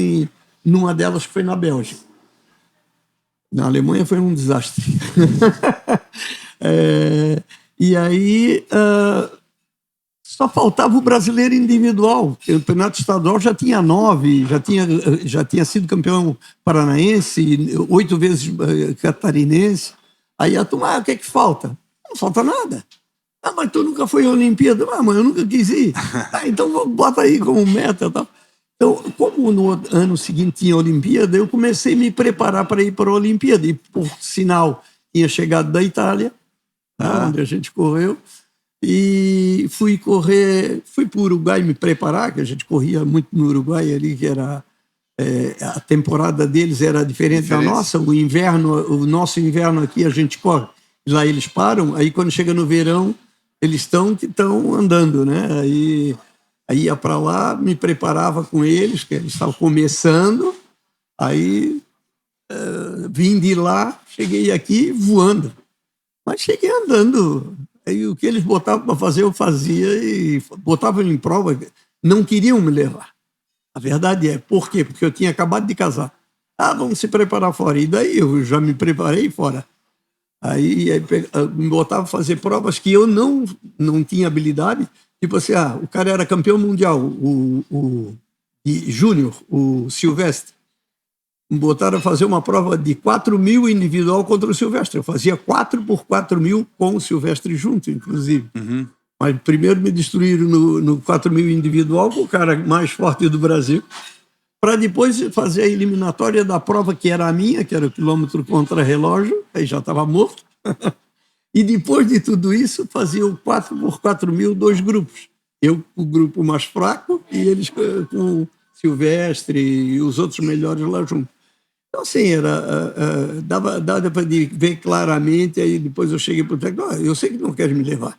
numa delas que foi na Bélgica. Na Alemanha foi um desastre. E aí só faltava o brasileiro individual. O campeonato estadual já tinha 9, já tinha sido campeão paranaense, 8 vezes catarinense. Aí a turma, o que é que falta? Não falta nada. Mas tu nunca foi à Olimpíada? Mas eu nunca quis ir. Então bota aí como meta. Tá? Então, como no ano seguinte tinha a Olimpíada, eu comecei a me preparar para ir para a Olimpíada. E, por sinal, tinha chegado da Itália, onde a gente correu, e fui para o Uruguai me preparar, que a gente corria muito no Uruguai ali, que era... a temporada deles era diferente da nossa. O nosso inverno aqui a gente corre, lá eles param, aí quando chega no verão eles estão andando, né? Aí ia para lá, me preparava com eles, que eles estavam começando, aí vim de lá, cheguei aqui voando, mas cheguei andando. Aí o que eles botavam para fazer eu fazia e botavam em prova, não queriam me levar. A verdade é, por quê? Porque eu tinha acabado de casar. Vamos se preparar fora. E daí eu já me preparei fora. Aí me botava para fazer provas que eu não tinha habilidade. Tipo assim, o cara era campeão mundial, o júnior, o Silvestre. Me botaram a fazer uma prova de 4.000 individual contra o Silvestre. Eu fazia 4 por 4.000 com o Silvestre junto, inclusive. Uhum. Mas primeiro me destruíram no 4.000 individual, com o cara mais forte do Brasil, para depois fazer a eliminatória da prova que era a minha, que era o quilômetro contra-relógio, aí já estava morto. E depois de tudo isso, fazia o 4 por 4.000, 2 grupos. Eu, o grupo mais fraco, e eles com o Silvestre e os outros melhores lá junto. Então, assim, dava para ver claramente, aí depois eu cheguei para o técnico, eu sei que não queres me levar.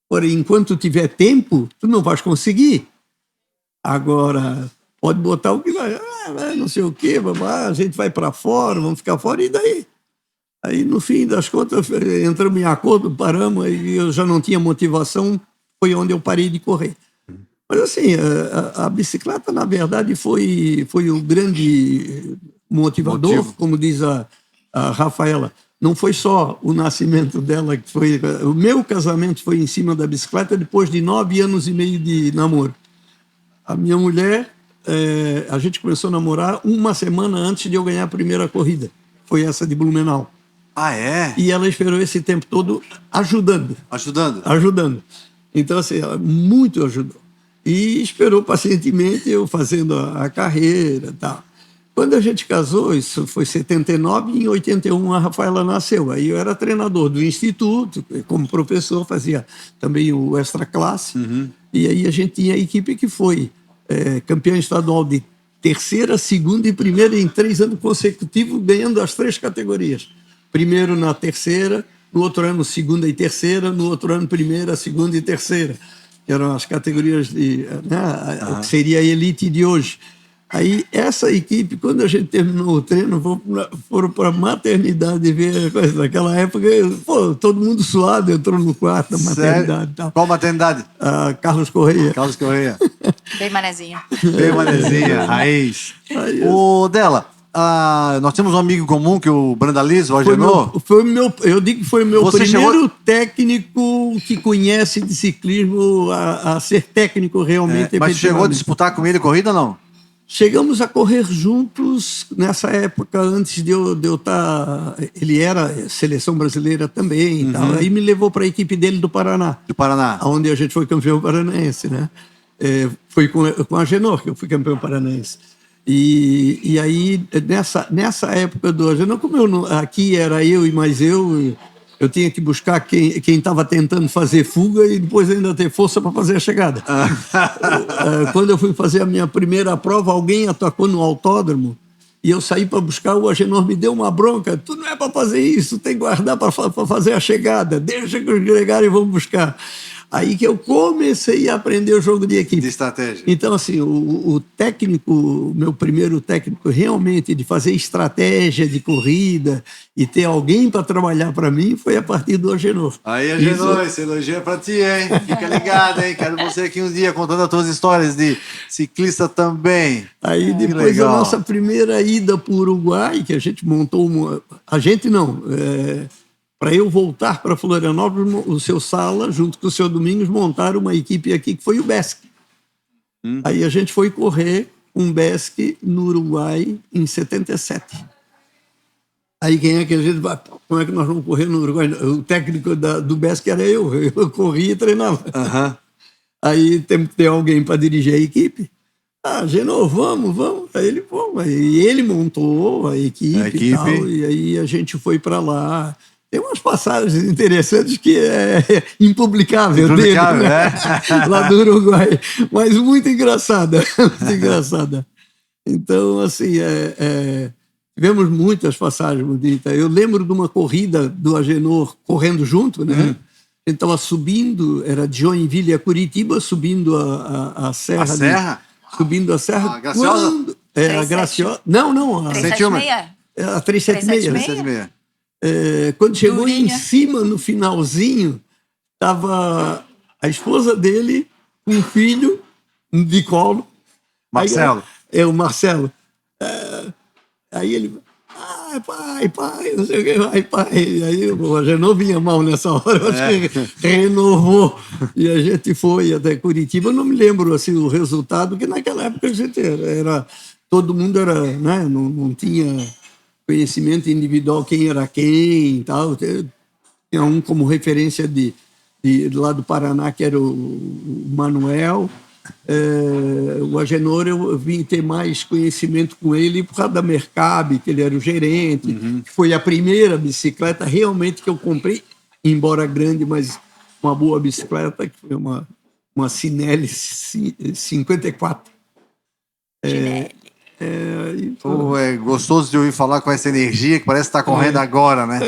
Porém, enquanto tiver tempo, tu não vais conseguir. Agora, pode botar o que vai, não sei o quê, a gente vai para fora, vamos ficar fora, e daí? Aí, no fim das contas, entramos em acordo, paramos, e eu já não tinha motivação, foi onde eu parei de correr. Mas, assim, a bicicleta, na verdade, foi o grande motivador, como diz a Rafaela. Não foi só o nascimento dela, que foi... O meu casamento foi em cima da bicicleta depois de 9 anos e meio de namoro. A minha mulher, a gente começou a namorar uma semana antes de eu ganhar a primeira corrida. Foi essa de Blumenau. É? E ela esperou esse tempo todo ajudando. Ajudando. Então, assim, ela muito ajudou. E esperou pacientemente eu fazendo a carreira e tal. Quando a gente casou, isso foi em 79, e em 81 a Rafaela nasceu. Aí eu era treinador do instituto, como professor, fazia também o extra classe. Uhum. E aí a gente tinha a equipe que foi campeã estadual de terceira, segunda e primeira em 3 anos consecutivos, ganhando as 3 categorias. Primeiro na terceira, no outro ano segunda e terceira, no outro ano primeira, segunda e terceira, que eram as categorias de, o que seria a elite de hoje. Aí, essa equipe, quando a gente terminou o treino, foram para a maternidade ver a coisa. Naquela época, todo mundo suado entrou no quarto da maternidade. Tal. Qual maternidade? Carlos Correia. Carlos Correia. Bem manezinha. Bem manezinha, raiz. O dela, nós temos um amigo em comum, que é o Brandaliz, o Agenor. Eu digo que foi o meu primeiro técnico que conhece de ciclismo a ser técnico realmente. Mas chegou a disputar com ele corrida ou não? Chegamos a correr juntos nessa época, antes de eu estar... Ele era seleção brasileira também e tal. Aí me levou para a equipe dele do Paraná. Do Paraná. Onde a gente foi campeão paranaense, né? Foi com a Agenor que eu fui campeão paranaense. E aí, nessa época do Agenor, como aqui era eu e mais eu tinha que buscar quem estava tentando fazer fuga e depois ainda ter força para fazer a chegada. Quando eu fui fazer a minha primeira prova, alguém atacou no autódromo e eu saí para buscar, o Agenor me deu uma bronca. Tu não é para fazer isso, tem que guardar para fazer a chegada. Deixa que os gregários vão buscar. Aí que eu comecei a aprender o jogo de equipe. De estratégia. Então, assim, o técnico, o meu primeiro técnico realmente de fazer estratégia de corrida e ter alguém para trabalhar para mim foi a partir do Agenor. Aí, Agenor, esse elogio é para ti, hein? Fica ligado, hein? Quero você aqui um dia contando as tuas histórias de ciclista também. Aí depois a nossa primeira ida para o Uruguai, que a gente montou a gente não... para eu voltar para Florianópolis, o seu Sala, junto com o seu Domingos, montaram uma equipe aqui que foi o BESC. Aí a gente foi correr um BESC no Uruguai em 77. Aí quem é que a gente vai? Como é que nós vamos correr no Uruguai? O técnico do BESC era eu corria e treinava. Aí tem que ter alguém para dirigir a equipe. Genô, vamos. Aí ele montou a equipe e tal, e aí a gente foi para lá. Tem umas passagens interessantes que é impublicável dele, né? Lá do Uruguai, mas muito engraçada, muito engraçada. Então, assim, tivemos muitas passagens bonitas. Eu lembro de uma corrida do Agenor correndo junto, né? A gente estava subindo, era de Joinville a Curitiba, subindo a serra. A serra? Subindo a serra. A Graciosa? A Graciosa. Não. A 376? A 376. 376. Quando chegou Durinha. em cima, no finalzinho, estava a esposa dele, um filho de colo. Marcelo. O Marcelo. Aí ele... pai, não sei o que, pai. Aí o Agenor vinha mal nessa hora, eu acho que renovou. E a gente foi até Curitiba. Eu não me lembro assim, o resultado, porque naquela época a gente todo mundo era, né, não tinha conhecimento individual, quem era quem e tal. Tinha um como referência lá do Paraná, que era o Manuel. O Agenor, eu vim ter mais conhecimento com ele por causa da Mercab, que ele era o gerente, que foi a primeira bicicleta realmente que eu comprei, embora grande, mas uma boa bicicleta, que foi uma Cinelli 54. É gostoso de ouvir falar com essa energia que parece estar correndo agora, né?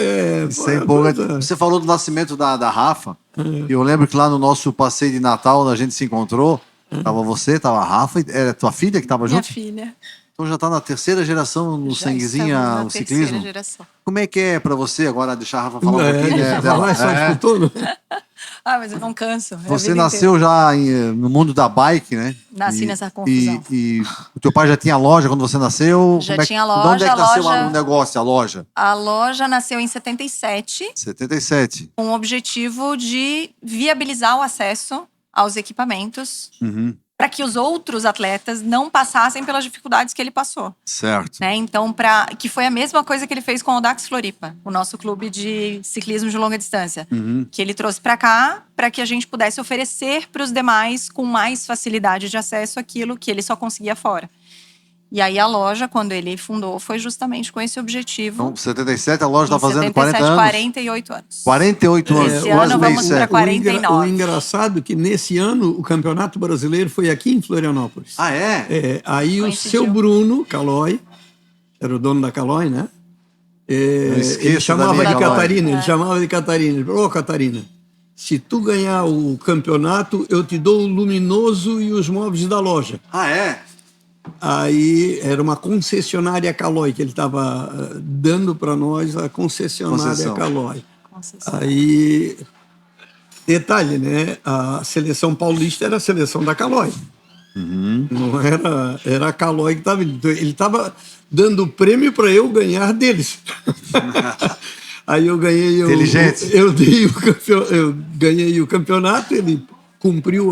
Isso é empolgante. Você falou do nascimento da Rafa, e eu lembro que lá no nosso passeio de Natal, a gente se encontrou, tava você, tava a Rafa, era tua filha que estava junto? Minha filha. Então já está na terceira geração no sanguezinho o ciclismo. Geração. Como é que é para você, agora deixar a Rafa falar um pouquinho dela? Só escutou, mas eu não canso. Você nasceu já no mundo da bike, né? Nasci nessa confusão. E o teu pai já tinha loja quando você nasceu? Já tinha loja. De onde é que nasceu o negócio, a loja? A loja nasceu em 77. 77. Com o objetivo de viabilizar o acesso aos equipamentos para que os outros atletas não passassem pelas dificuldades que ele passou. Certo. Né? Então, que foi a mesma coisa que ele fez com o Audax Floripa, o nosso clube de ciclismo de longa distância, que ele trouxe para cá para que a gente pudesse oferecer para os demais com mais facilidade de acesso aquilo que ele só conseguia fora. E aí a loja, quando ele fundou, foi justamente com esse objetivo. Então, 77, a loja está fazendo 40 anos? 48 anos. 48 anos. Esse ano vamos para 49. O engraçado é que nesse ano o Campeonato Brasileiro foi aqui em Florianópolis. Ah, é? Aí o seu Bruno Calói, era o dono da Calói, né? Ele chamava de Catarina, ele chamava de Catarina. Ele falou, Catarina, se tu ganhar o campeonato, eu te dou o luminoso e os móveis da loja. Ah, é? Aí era uma concessionária Calói, que ele estava dando para nós a concessionária Calói. Aí, detalhe, né? A seleção paulista era a seleção da Calói. Não era a Calói que estava. Ele estava dando o prêmio para eu ganhar deles. Aí eu ganhei. Inteligente. Eu ganhei o campeonato, ele cumpriu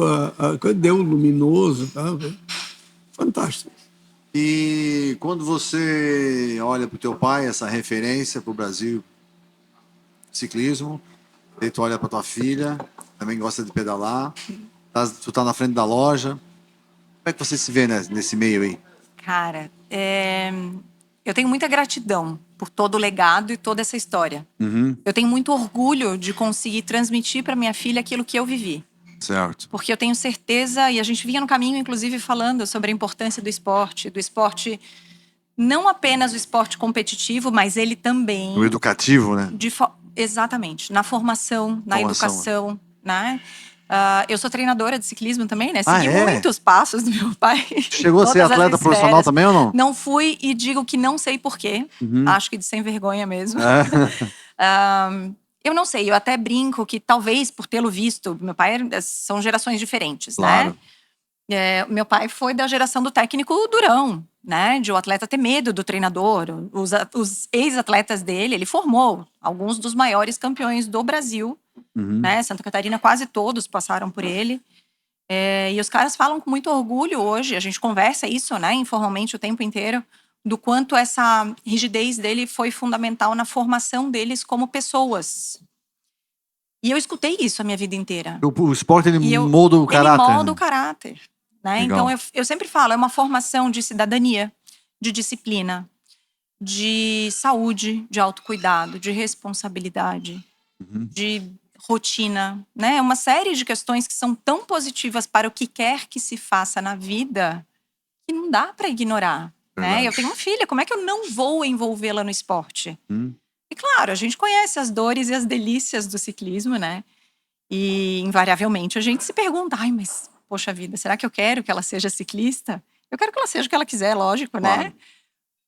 deu o luminoso, tá? Fantástico. E quando você olha para o teu pai, essa referência para o Brasil, ciclismo, aí tu olha para tua filha, também gosta de pedalar, tu tá na frente da loja, como é que você se vê nesse meio aí? Cara, eu tenho muita gratidão por todo o legado e toda essa história. Eu tenho muito orgulho de conseguir transmitir para minha filha aquilo que eu vivi. Certo. Porque eu tenho certeza, e a gente vinha no caminho, inclusive, falando sobre a importância do esporte não apenas o esporte competitivo, mas ele também... O educativo, né? Exatamente, na formação, na educação, né? Eu sou treinadora de ciclismo também, né? Segui muitos passos do meu pai. Chegou a ser atleta profissional também ou não? Não fui e digo que não sei por quê. Acho que de sem vergonha mesmo. Eu não sei, eu até brinco que talvez por tê-lo visto, meu pai são gerações diferentes, claro, né? Meu pai foi da geração do técnico durão, né? De o atleta ter medo do treinador. Os ex-atletas dele, ele formou alguns dos maiores campeões do Brasil, né? Santa Catarina, quase todos passaram por ele. E os caras falam com muito orgulho hoje, a gente conversa isso, né? Informalmente o tempo inteiro, do quanto essa rigidez dele foi fundamental na formação deles como pessoas. E eu escutei isso a minha vida inteira. O esporte, ele molda o caráter. Ele molda o caráter. Né? Então, eu sempre falo, é uma formação de cidadania, de disciplina, de saúde, de autocuidado, de responsabilidade, de rotina. Né? Uma série de questões que são tão positivas para o que quer que se faça na vida que não dá para ignorar. Né? Eu tenho uma filha, como é que eu não vou envolvê-la no esporte? E claro, a gente conhece as dores e as delícias do ciclismo, né? E invariavelmente a gente se pergunta, mas poxa vida, será que eu quero que ela seja ciclista? Eu quero que ela seja o que ela quiser, lógico, claro, né?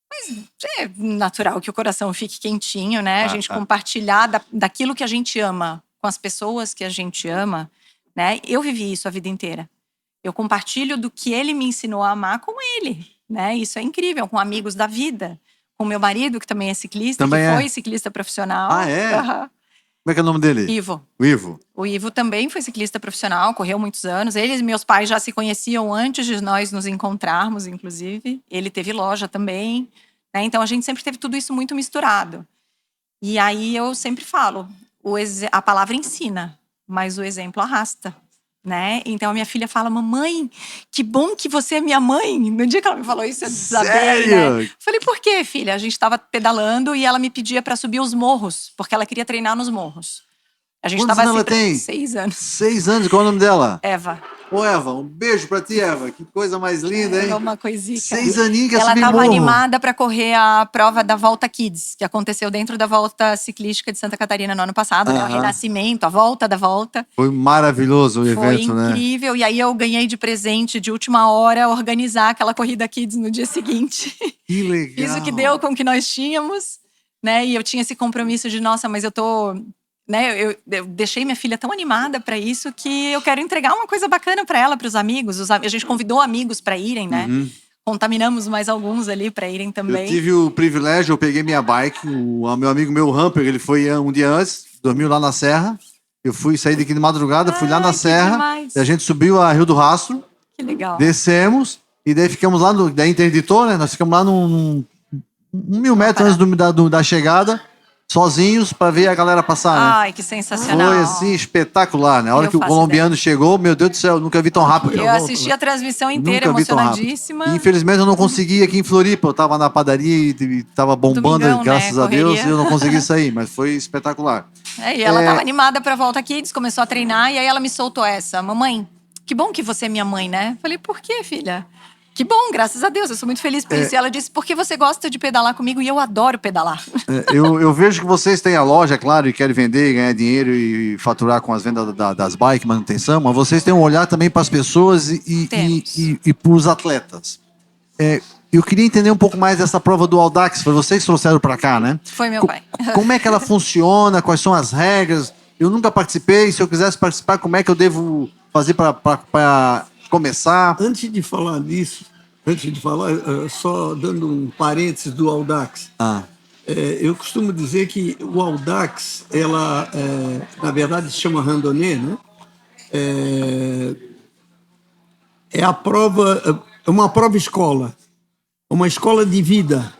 Mas é natural que o coração fique quentinho, né? A gente compartilhar daquilo que a gente ama com as pessoas que a gente ama, né? Eu vivi isso a vida inteira. Eu compartilho do que ele me ensinou a amar com ele, né? Isso é incrível, com amigos da vida. Com meu marido, que também é ciclista, foi ciclista profissional. Ah, é? Como é que é o nome dele? Ivo. O Ivo. O Ivo também foi ciclista profissional, correu muitos anos. Eles e meus pais já se conheciam antes de nós nos encontrarmos, inclusive. Ele teve loja também, né? Então a gente sempre teve tudo isso muito misturado. E aí eu sempre falo, a palavra ensina, mas o exemplo arrasta. Né? Então a minha filha fala, mamãe, que bom que você é minha mãe. No dia que ela me falou isso, eu desabei, sério? Né? Falei, por quê, filha? A gente estava pedalando e ela me pedia para subir os morros, porque ela queria treinar nos morros. A gente Quantos anos ela tem? 6 anos. 6 anos, qual é o nome dela? Eva. Ô, Eva, um beijo pra ti, Eva. Que coisa mais linda, hein? Uma coisinha. 6 aninhos que ela subir estava morro. animada para correr a prova da Volta Kids, que aconteceu dentro da Volta Ciclística de Santa Catarina no ano passado, né? O renascimento, a volta da volta. Foi maravilhoso o evento, né? Foi incrível. E aí eu ganhei de presente, de última hora, organizar aquela corrida Kids no dia seguinte. Que legal. Fiz o que deu com o que nós tínhamos, né? E eu tinha esse compromisso de, nossa, mas eu tô... Né, eu deixei minha filha tão animada para isso que eu quero entregar uma coisa bacana para ela, para os amigos. A gente convidou amigos para irem, né? Contaminamos mais alguns ali para irem também. Eu tive o privilégio, eu peguei minha bike, o meu amigo meu Hamper, ele foi um dia antes, dormiu lá na serra. Eu saí daqui de madrugada, fui lá na serra, demais. E a gente subiu a Rio do Rastro. Que legal. Descemos e daí ficamos lá, daí interditou, né? Nós ficamos lá 1.000 metros antes da chegada. Sozinhos para ver a galera passar, né? Ai, que sensacional. Foi assim, espetacular, né? A hora que o colombiano chegou, meu Deus do céu, nunca vi tão rápido. Eu assisti a transmissão inteira, emocionadíssima. E, infelizmente eu não consegui aqui em Floripa, eu tava na padaria e tava bombando, Domingão, graças né? a Deus, e eu não consegui sair, mas foi espetacular. E ela tava animada pra Volta Kids, começou a treinar, e aí ela me soltou essa. Mamãe, que bom que você é minha mãe, né? Falei, por quê, filha? Que bom, graças a Deus, eu sou muito feliz por isso. E ela disse, porque você gosta de pedalar comigo e eu adoro pedalar. Eu vejo que vocês têm a loja, é claro, e querem vender, ganhar dinheiro e faturar com as vendas das bikes, manutenção, mas vocês têm um olhar também para as pessoas e para os atletas. Eu queria entender um pouco mais dessa prova do Audax, foi vocês que trouxeram para cá, né? Foi meu pai. Como é que ela funciona, quais são as regras? Eu nunca participei, se eu quisesse participar, como é que eu devo fazer para começar? Antes de falar disso, só dando um parênteses do Audax. Eu costumo dizer que o Audax, ela, na verdade, se chama randonnée, né? É a prova, é uma prova escola, uma escola de vida.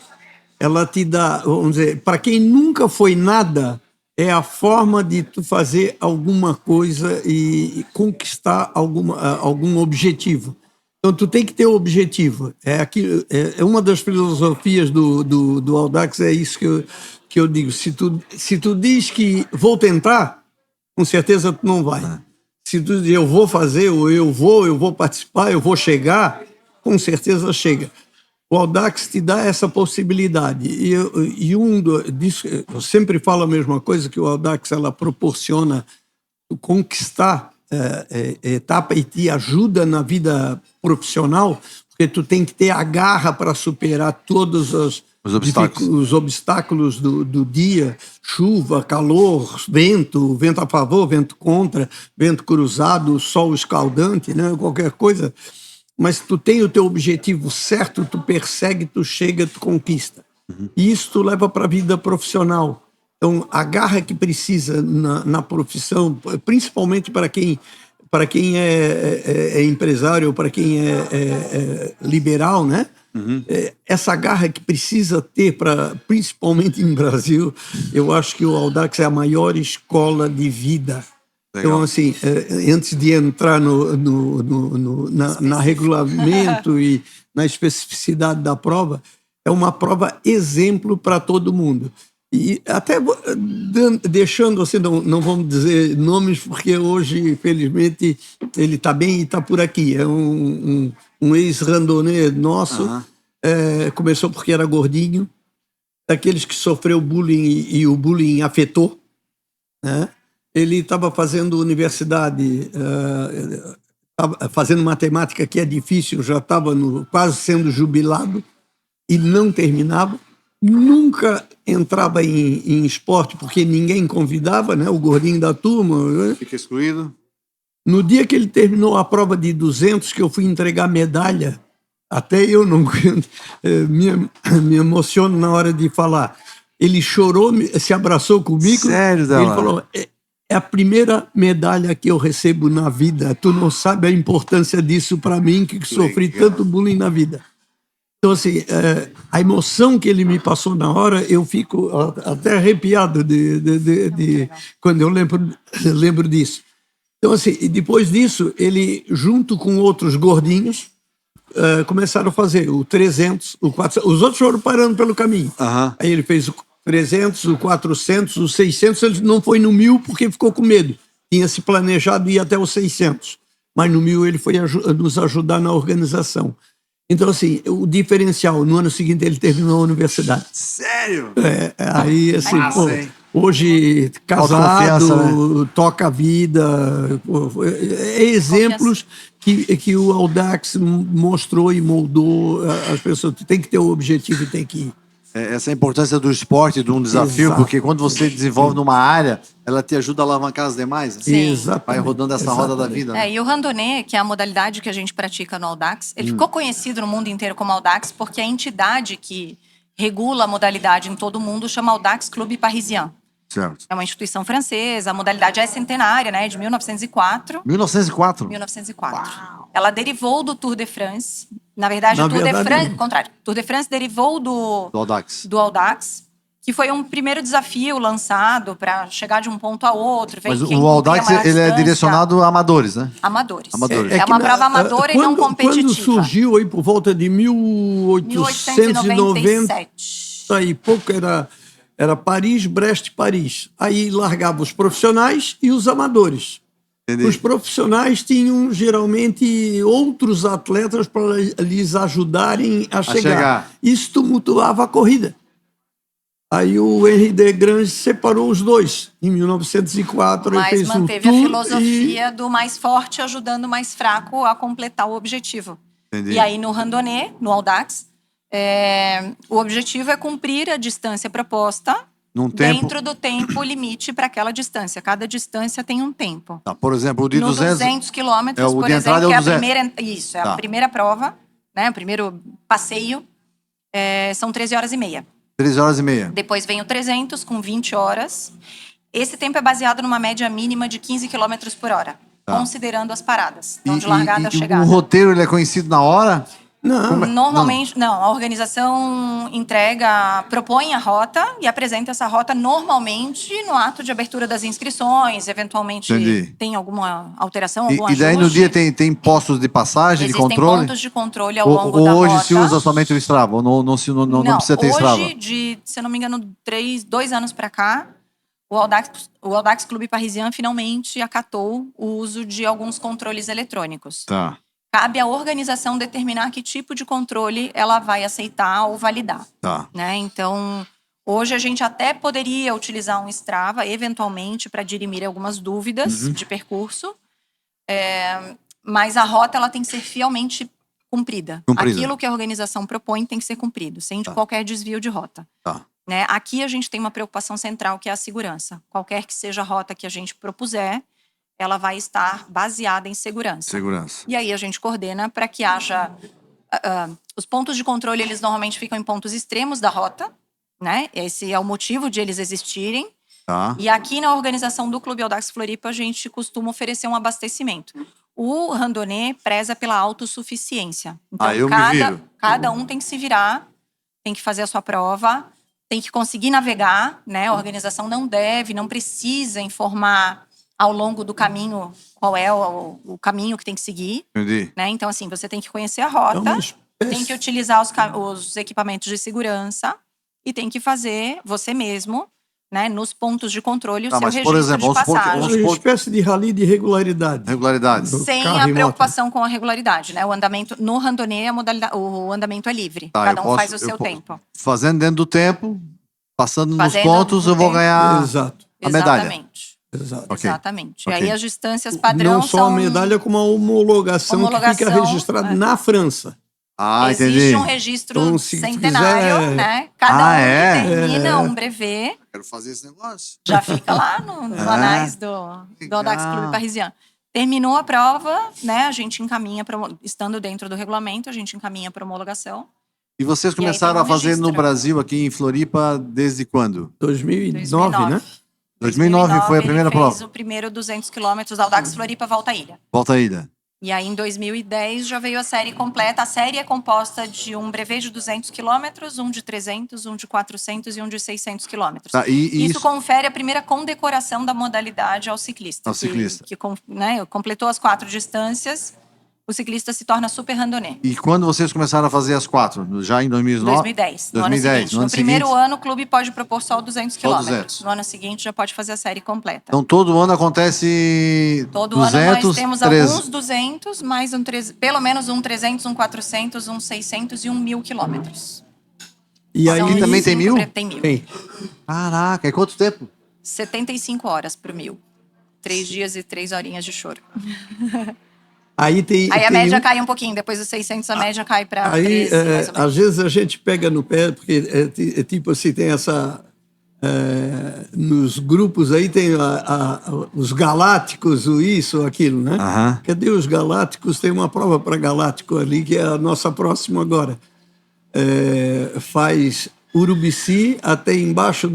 Ela te dá, vamos dizer, para quem nunca foi nada, é a forma de tu fazer alguma coisa e conquistar algum objetivo. Então, tu tem que ter o objetivo. É uma das filosofias do Audax, é isso que eu digo. Se tu diz que vou tentar, com certeza tu não vai. Se tu diz eu vou fazer, ou eu vou participar, eu vou chegar, com certeza chega. O Audax te dá essa possibilidade. Eu sempre falo a mesma coisa, que o Audax ela proporciona conquistar etapa e te ajuda na vida profissional, porque tu tem que ter a garra para superar todos os obstáculos do dia, chuva, calor, vento a favor, vento contra, vento cruzado, sol escaldante, né? Qualquer coisa. Mas tu tem o teu objetivo certo, tu persegue, tu chega, tu conquista. E isso tu leva para a vida profissional. Então, a garra que precisa na profissão, principalmente para quem é empresário ou para quem é liberal, né? Essa garra que precisa ter, principalmente em Brasil, eu acho que o Audax é a maior escola de vida. Legal. Então, assim, antes de entrar na regulamento e na especificidade da prova, é uma prova exemplo para todo mundo. E até deixando assim, não vamos dizer nomes, porque hoje, felizmente, ele está bem e está por aqui. É um ex-randonneur nosso, começou porque era gordinho, daqueles que sofreu bullying e o bullying afetou, né? Ele estava fazendo universidade, fazendo matemática, que é difícil, já estava quase sendo jubilado e não terminava. Nunca entrava em esporte porque ninguém convidava, né? O gordinho da turma. Fica excluído. No dia que ele terminou a prova de 200, que eu fui entregar medalha, até eu não me emociono na hora de falar. Ele chorou, se abraçou comigo. Sério, Ele falou: é a primeira medalha que eu recebo na vida. Tu não sabe a importância disso para mim, que sofri tanto bullying na vida. Então, assim, a emoção que ele me passou na hora, eu fico até arrepiado quando eu lembro disso. Então, assim, depois disso, ele, junto com outros gordinhos, começaram a fazer o 300, o 400. Os outros foram parando pelo caminho. Aí ele fez o 300, o 400, o 600. Ele não foi no 1000 porque ficou com medo. Tinha se planejado ir até os 600. Mas no 1000 ele foi nos ajudar na organização. Então, assim, o diferencial, no ano seguinte ele terminou a universidade. Sério? Aí, assim, hoje casado, né? Toca a vida. Exemplos que o Audax mostrou e moldou as pessoas. Tem que ter o objetivo e tem que ir. Essa é a importância do esporte, de um desafio, exato, porque quando você desenvolve numa área, ela te ajuda a alavancar as demais. Né? Sim. Vai rodando essa roda da vida. Né? E o randonnée, que é a modalidade que a gente pratica no Audax, ele ficou conhecido no mundo inteiro como Audax porque a entidade que regula a modalidade em todo o mundo chama Audax Club Parisien. Certo. É uma instituição francesa, a modalidade é centenária, né, de 1904. 1904? 1904. Uau. Ela derivou do Tour de France. Na verdade, o Tour de France, contrário. Tour de France derivou do Audax, que foi um primeiro desafio lançado para chegar de um ponto a outro. Mas o Audax ele é direcionado a amadores, né? Amadores. É uma prova amadora e não competitiva. Quando surgiu aí por volta de 1897, aí pouco era Paris, Brest, Paris. Aí largava os profissionais e os amadores. Entendi. Os profissionais tinham, geralmente, outros atletas para lhes ajudarem a chegar. Isso tumultuava a corrida. Aí o Henri Desgrange separou os dois. Em 1904, ele fez manteve a filosofia do mais forte ajudando o mais fraco a completar o objetivo. Entendi. E aí, no randonnée, no Audax, o objetivo é cumprir a distância proposta dentro do tempo limite para aquela distância. Cada distância tem um tempo. Tá, por exemplo, o de 200 quilômetros, por exemplo, que é a primeira, a primeira prova, né, o primeiro passeio, são 13 horas e meia. 13 horas e meia. Depois vem o 300 com 20 horas. Esse tempo é baseado numa média mínima de 15 quilômetros por hora, considerando as paradas, então de largada a chegada. O roteiro ele é conhecido na hora? Não, Normalmente, não. A organização propõe a rota e apresenta essa rota normalmente no ato de abertura das inscrições. Eventualmente Entendi. tem alguma alteração, E, algum e daí no ajuste. dia tem postos de passagem, de Existem controle? pontos de controle ao Ou, longo ou da hoje rota. se usa somente o Strava? Ou não precisa ter Strava? Hoje, se eu não me engano, 2 anos para cá, o Audax Clube Parisien finalmente acatou o uso de alguns controles eletrônicos. Tá, Cabe à organização determinar que tipo de controle ela vai aceitar ou validar, tá. né? Então, hoje a gente até poderia utilizar um Strava, eventualmente, para dirimir algumas dúvidas de percurso, mas a rota ela tem que ser fielmente cumprida. Aquilo que a organização propõe tem que ser cumprido, sem qualquer desvio de rota. Tá. Né? Aqui a gente tem uma preocupação central, que é a segurança. Qualquer que seja a rota que a gente propuser, ela vai estar baseada em segurança. E aí a gente coordena para que haja... os pontos de controle, eles normalmente ficam em pontos extremos da rota, né? Esse é o motivo de eles existirem. Tá. E aqui na organização do Clube Audax Floripa, a gente costuma oferecer um abastecimento. O randonnée preza pela autossuficiência. Então, eu me viro. cada um tem que se virar, tem que fazer a sua prova, tem que conseguir navegar, né? A organização não precisa informar ao longo do caminho qual é o caminho que tem que seguir. Entendi. Né? Então, assim, você tem que conhecer a rota, tem que utilizar os equipamentos de segurança e tem que fazer você mesmo, né, nos pontos de controle, o seu registro por exemplo, de passagem. é uma espécie de rally de regularidade. Regularidade. Sem a preocupação com a regularidade, né? O andamento no randonnée, o andamento é livre. Cada um faz o seu tempo. Fazendo dentro do tempo, passando nos pontos, eu vou ganhar a medalha. Exatamente. Okay. Exatamente. E aí as distâncias padrão não só a medalha, como a homologação que fica registrada na França. Existe um registro centenário, né? Cada um que termina um brevet. Quero fazer esse negócio. Já fica lá nos anais do Audax Clube Parisien. Terminou a prova, né? A gente encaminha, estando dentro do regulamento, a gente encaminha para homologação. E vocês começaram a fazer no Brasil, aqui em Floripa, desde quando? 2009, né? 2009 foi a primeira prova. Fez o primeiro 200 quilômetros da Audax Floripa Volta à Ilha. Volta à Ilha. E aí, em 2010, já veio a série completa. A série é composta de um brevet de 200 quilômetros, um de 300, um de 400 e um de 600 quilômetros. Isso confere a primeira condecoração da modalidade ao ciclista. Que né, completou as 4 distâncias, o ciclista se torna super randonnée. E quando vocês começaram a fazer as 4? Já em 2009? 2010. No ano seguinte. No primeiro ano, o clube pode propor só 200 quilômetros. No ano seguinte, já pode fazer a série completa. Então, todo ano acontece todo 200, ano nós temos 300. Alguns 200, mais pelo menos um 300, um 400, um 600 e um 1.000 quilômetros. E aí também tem 1.000? Tem 1.000. Tem. Caraca, e quanto tempo? 75 horas pro 1.000. 3 dias e 3 horinhas de choro. Aí a média cai um pouquinho, depois dos 600 a média cai para 13, mais ou menos. Às vezes a gente pega no pé, porque é tipo assim, tem essa... nos grupos aí tem os galácticos, o isso, aquilo, né? Cadê os galácticos? Tem uma prova para galáctico ali, que é a nossa próxima agora. Faz Urubici até embaixo,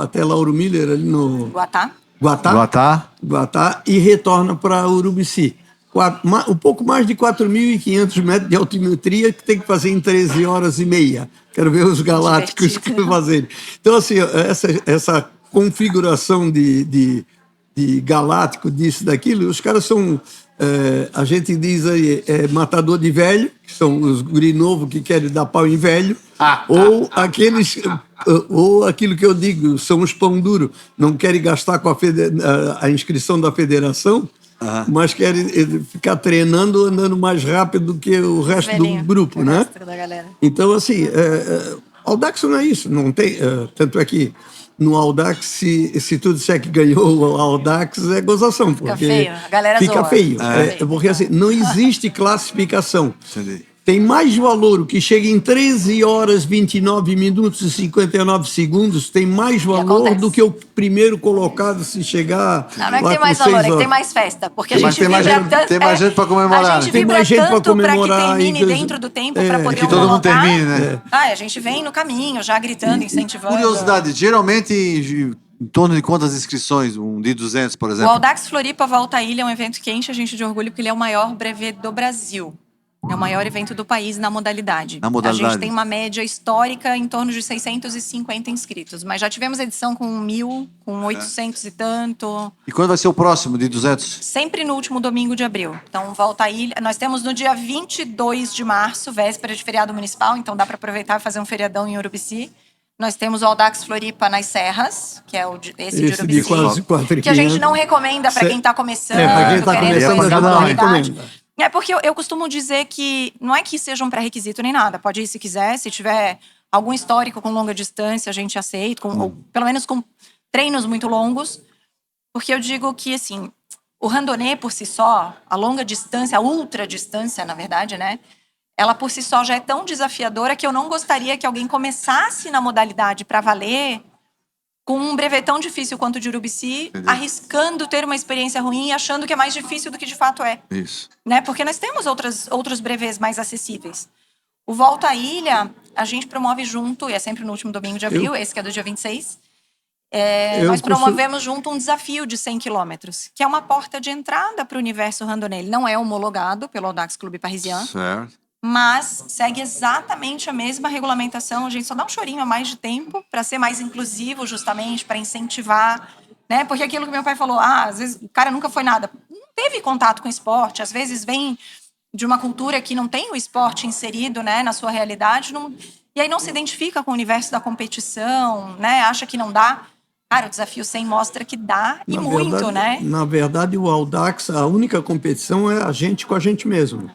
até Lauro Miller, ali no... Guatá, e retorna para Urubici. Um pouco mais de 4.500 metros de altimetria que tem que fazer em 13 horas e meia. Quero ver os galácticos que fazerem. Então, assim, essa configuração de galáctico, disso, daquilo, os caras são, a gente diz aí, matador de velho, que são os guri novos que querem dar pau em velho, ou aquilo que eu digo, são os pão duro, não querem gastar com a inscrição da federação, mas querem ficar treinando, andando mais rápido do que o resto do grupo, né? Então, assim, Audax não é isso, não tem. Tanto é que no Audax, se tu disser que ganhou o Audax, é gozação. Porque fica feio, a galera fica zoa. feio. Porque assim, não existe classificação. Entendi. Tem mais valor o que chega em 13 horas, 29 minutos e 59 segundos, tem mais valor do que o primeiro colocado se chegar. Não é que tem mais valor, é que tem mais festa. Porque a gente vibra tanto. Tem mais gente para comemorar. A gente vibra tanto para que termine dentro do tempo, para poder que todo mundo termine, né? A gente vem no caminho, já gritando, incentivando. Curiosidade, geralmente em torno de quantas inscrições? Um de 200, por exemplo? O Audax Floripa Volta à Ilha é um evento que enche a gente de orgulho, porque ele é o maior brevet do Brasil. É o maior evento do país na modalidade. Na modalidade. A gente tem uma média histórica em torno de 650 inscritos. Mas já tivemos edição com 1.000, com 800 e tanto. E quando vai ser o próximo, de 200? Sempre no último domingo de abril. Então, volta à ilha. Nós temos no dia 22 de março, véspera de feriado municipal. Então, dá para aproveitar e fazer um feriadão em Urubici. Nós temos o Audax Floripa nas Serras, que é esse de Urubici. De quase 4.500. Que a gente não recomenda para quem está começando. Para quem está querendo começando, a conhecer gente a não modalidade. recomenda. É porque eu costumo dizer que não é que seja um pré-requisito nem nada. Pode ir se quiser, se tiver algum histórico com longa distância, a gente aceita, ou pelo menos com treinos muito longos. Porque eu digo que, assim, o randonnée por si só, a longa distância, a ultra distância, na verdade, né? Ela por si só já é tão desafiadora que eu não gostaria que alguém começasse na modalidade para valer com um brevet tão difícil quanto o de Urubici, arriscando ter uma experiência ruim e achando que é mais difícil do que de fato é. Isso. Né? Porque nós temos outros brevets mais acessíveis. O Volta à Ilha, a gente promove junto, e é sempre no último domingo de abril, esse que é do dia 26, nós promovemos junto um desafio de 100 quilômetros, que é uma porta de entrada para o universo randonnée. Ele não é homologado pelo Audax Clube Parisien, Certo. mas segue exatamente a mesma regulamentação. A gente só dá um chorinho a mais de tempo para ser mais inclusivo, justamente, para incentivar, né? Porque aquilo que meu pai falou, às vezes o cara nunca foi nada, não teve contato com esporte, às vezes vem de uma cultura que não tem o esporte inserido, né, na sua realidade, e aí não se identifica com o universo da competição, né? Acha que não dá. Cara, o desafio 100 mostra que dá, e muito, né? Na verdade, o Audax, a única competição é a gente com a gente mesmo.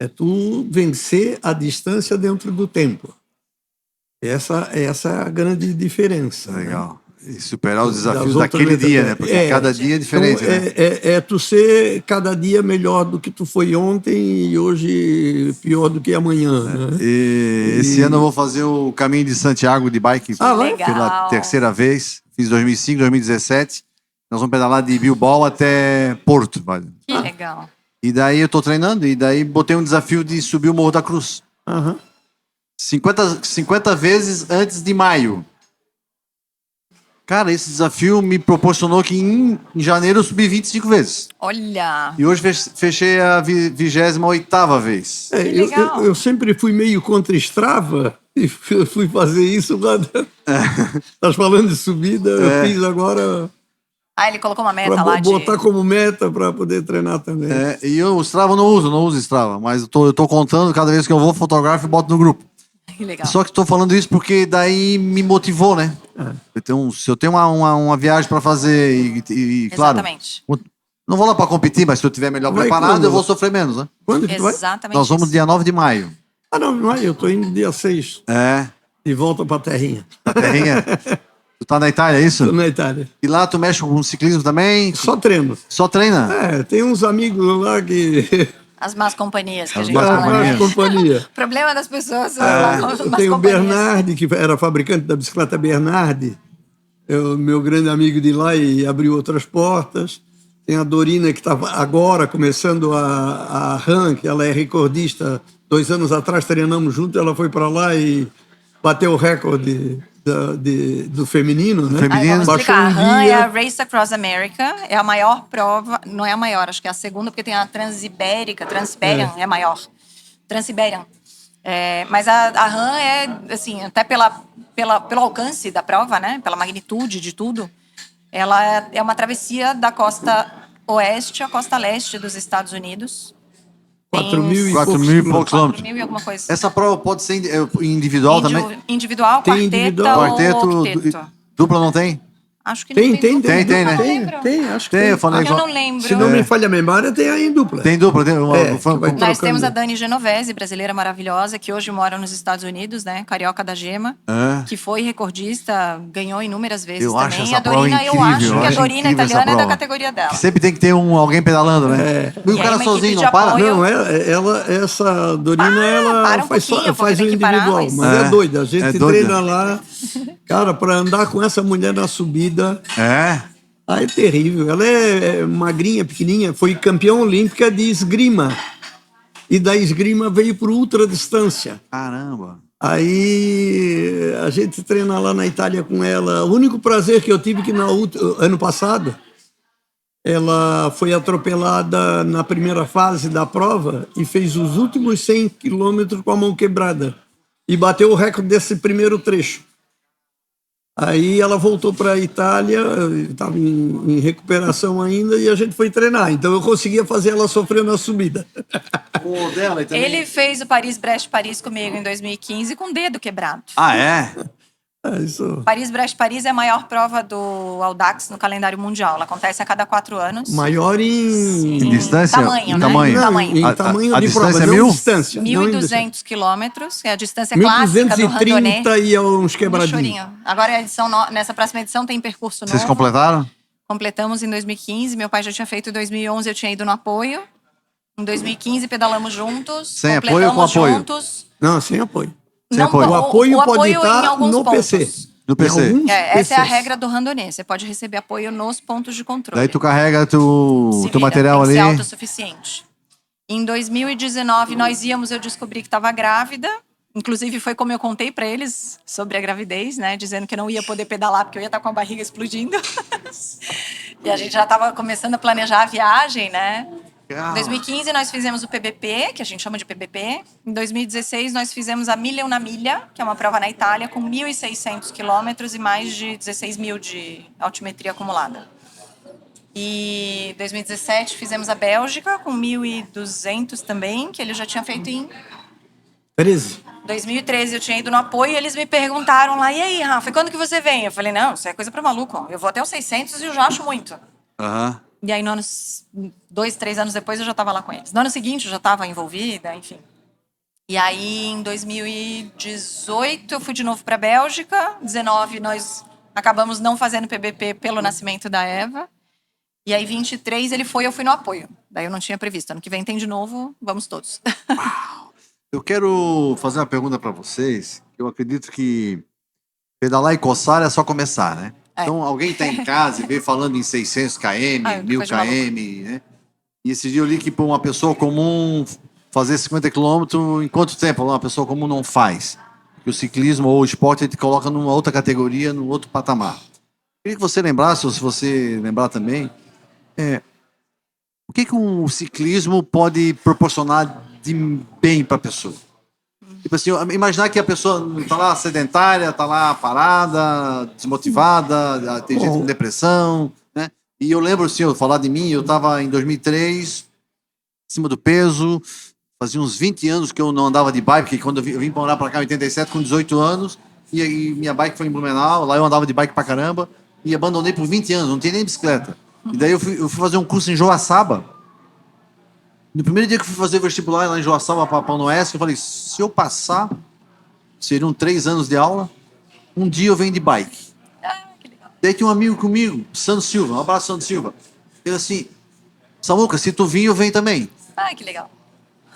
É tu vencer a distância dentro do tempo. Essa é a grande diferença. Legal. Né? E superar os desafios Das outras daquele dia, metodologias. né? Porque cada dia é diferente, então, né? É tu ser cada dia melhor do que tu foi ontem e hoje pior do que amanhã. Né? E esse ano eu vou fazer o caminho de Santiago de bike vai? pela terceira vez. Fiz 2005, 2017. Nós vamos pedalar de Bilbao até Porto. Vale. Que legal. E daí eu tô treinando, e daí botei um desafio de subir o Morro da Cruz. 50 vezes antes de maio. Cara, esse desafio me proporcionou que em janeiro eu subi 25 vezes. Olha! E hoje fechei a 28ª vez. Que legal. Eu sempre fui meio contra Strava e fui fazer isso lá. Estás falando de subida, eu fiz agora. Ele colocou uma meta Para lá de... botar como meta para poder treinar também. E eu o Strava eu não uso Strava, mas eu tô contando cada vez que eu vou, fotografo e boto no grupo. Que legal. Só que estou falando isso porque daí me motivou, né? Então, se eu tenho uma viagem para fazer e claro, Exatamente. não vou lá para competir, mas se eu estiver melhor Vai preparado, quando? eu vou sofrer menos, né? Quando que tu vai? Exatamente. Nós vamos isso. dia 9 de maio. Não é. Eu estou indo dia 6, de volta para a terrinha. A terrinha. Tu tá na Itália, é isso? Estou na Itália. E lá tu mexe com ciclismo também? Só treino. Só treina? Tem uns amigos lá que... As más companhias que As a gente más fala. companhias. companhia. O problema das pessoas são as más Tem o companhias. Bernardi, que era fabricante da bicicleta Bernardi. É o meu grande amigo de lá e abriu outras portas. Tem a Dorina, que estava agora começando a RAM, que ela é recordista. 2 anos atrás treinamos junto, ela foi para lá e bateu o recorde do feminino, né? Vamos Baixou explicar. A um RAM é dia. a Race Across America. É a maior prova, não é a maior, acho que é a segunda, porque tem a Transibérica, Transiberian é maior. Transiberian. Mas a RAM é, assim, até pelo alcance da prova, né? Pela magnitude de tudo, ela é uma travessia da costa oeste à costa leste dos Estados Unidos. 4.000 e 4.000 e poucos 4 quilômetros. mil e alguma coisa. Essa prova pode ser individual também? Individual, Tem quarteta individual. ou Quarteto, octeto. dupla não tem? Acho que não Tem, dupla. Tem, né? Não lembro. Tem, acho que Tem, tem. eu falei. Eu não lembro. Se não me falha a memória, tem aí em dupla. Tem dupla, tem que vai Nós trocando. temos a Dani Genovese, brasileira maravilhosa, que hoje mora nos Estados Unidos, né? Carioca da Gema, que foi recordista, ganhou inúmeras vezes Eu acho também. essa A Dorina, prova eu acho incrível, que eu a acho Dorina incrível essa italiana é da prova. categoria dela. Que sempre tem que ter alguém pedalando, né? E o E aí cara uma sozinho equipe não de para? apoio. Não, essa Dorina, ela para um faz pouquinho, porque o tem que parar, individual, mas- mas é doida. A gente É doida. treina lá, cara, para andar com essa mulher na subida, é terrível. Ela é magrinha, pequenininha, foi campeã olímpica de esgrima. E da esgrima veio por ultradistância. Caramba. Aí a gente treina lá na Itália com ela. O único prazer que eu tive que ano passado, ela foi atropelada na primeira fase da prova e fez os últimos 100 quilômetros com a mão quebrada. E bateu o recorde desse primeiro trecho. Aí ela voltou para a Itália, estava em recuperação ainda, e a gente foi treinar. Então eu conseguia fazer ela sofrer na subida. O dela e também... Ele fez o Paris-Brest-Paris comigo em 2015 com o dedo quebrado. Ah, é? Isso. Paris-Brest-Paris é a maior prova do Audax no calendário mundial. Ela acontece a cada 4 anos. Maior em distância? Tamanho, né? Tamanho. Não, Tamanho. em tamanho A de distância prova, é não 1.000? distância. 1.200 quilômetros, é a distância clássica do randonnée. 1.230 e uns No quebradinhos. Chorinho. Agora, nessa próxima edição tem percurso Vocês novo. completaram? Completamos em 2015. Meu pai já tinha feito em 2011, eu tinha ido no apoio. Em 2015 pedalamos juntos. Sem apoio ou com apoio? Juntos. Não, sem apoio. Sem apoio. O apoio pode em estar alguns no pontos. PC. No PC. Em alguns Essa é a PCs. regra do randonnée. Você pode receber apoio nos pontos de controle. Daí tu carrega teu Se vira, material tem que ali. ser autossuficiente. Em 2019, eu descobri que estava grávida. Inclusive, foi como eu contei para eles sobre a gravidez, né? Dizendo que eu não ia poder pedalar porque eu ia estar com a barriga explodindo. E a gente já estava começando a planejar a viagem, né? Em 2015, nós fizemos o PBP, que a gente chama de PBP. Em 2016, nós fizemos a Milha na Milha, que é uma prova na Itália, com 1.600 quilômetros e mais de 16 mil de altimetria acumulada. E em 2017, fizemos a Bélgica, com 1.200 também, que ele já tinha feito em 13. 2013. Eu tinha ido no apoio e eles me perguntaram lá, e aí, Rafa, quando que você vem? Eu falei, não, isso é coisa para maluco. Eu vou até os 600 e eu já acho muito. Aham. E aí, 2, 3 anos depois, eu já estava lá com eles. No ano seguinte, eu já estava envolvida, enfim. E aí, em 2018, eu fui de novo para a Bélgica. 19, nós acabamos não fazendo PBP pelo nascimento da Eva. E aí, 23, ele foi, eu fui no apoio. Daí eu não tinha previsto. Ano que vem tem de novo, vamos todos. Eu quero fazer uma pergunta para vocês. Eu acredito que pedalar e coçar é só começar, né? É. Então, alguém está em casa e vê falando em 600 km, Ah, 1000 coisa de maluco. km, né? E esse dia eu li que para uma pessoa comum fazer 50 km, em quanto tempo uma pessoa comum não faz? Que o ciclismo ou o esporte ele te coloca numa outra categoria, num outro patamar. Queria que você lembrasse, ou se você lembrar também, o que o ciclismo pode proporcionar de bem para a pessoa? Tipo assim, imaginar que a pessoa está lá sedentária, está lá parada, desmotivada, tem gente com depressão, né? E eu lembro, assim, eu falar de mim, eu estava em 2003, acima do peso, fazia uns 20 anos que eu não andava de bike, porque quando eu vim morar para cá em 87, com 18 anos, e minha bike foi em Blumenau, lá eu andava de bike pra caramba, e abandonei por 20 anos, não tinha nem bicicleta. E daí eu fui fazer um curso em Joaçaba. No primeiro dia que eu fui fazer vestibular lá em Joaçaba, para Pão Oeste, eu falei, se eu passar, seriam 3 anos de aula, um dia eu venho de bike. Que legal. Daí tinha um amigo comigo, Sandro Silva, um abraço, Sandro Silva. Ele assim, Samuca, se tu vir, eu venho também. Que legal.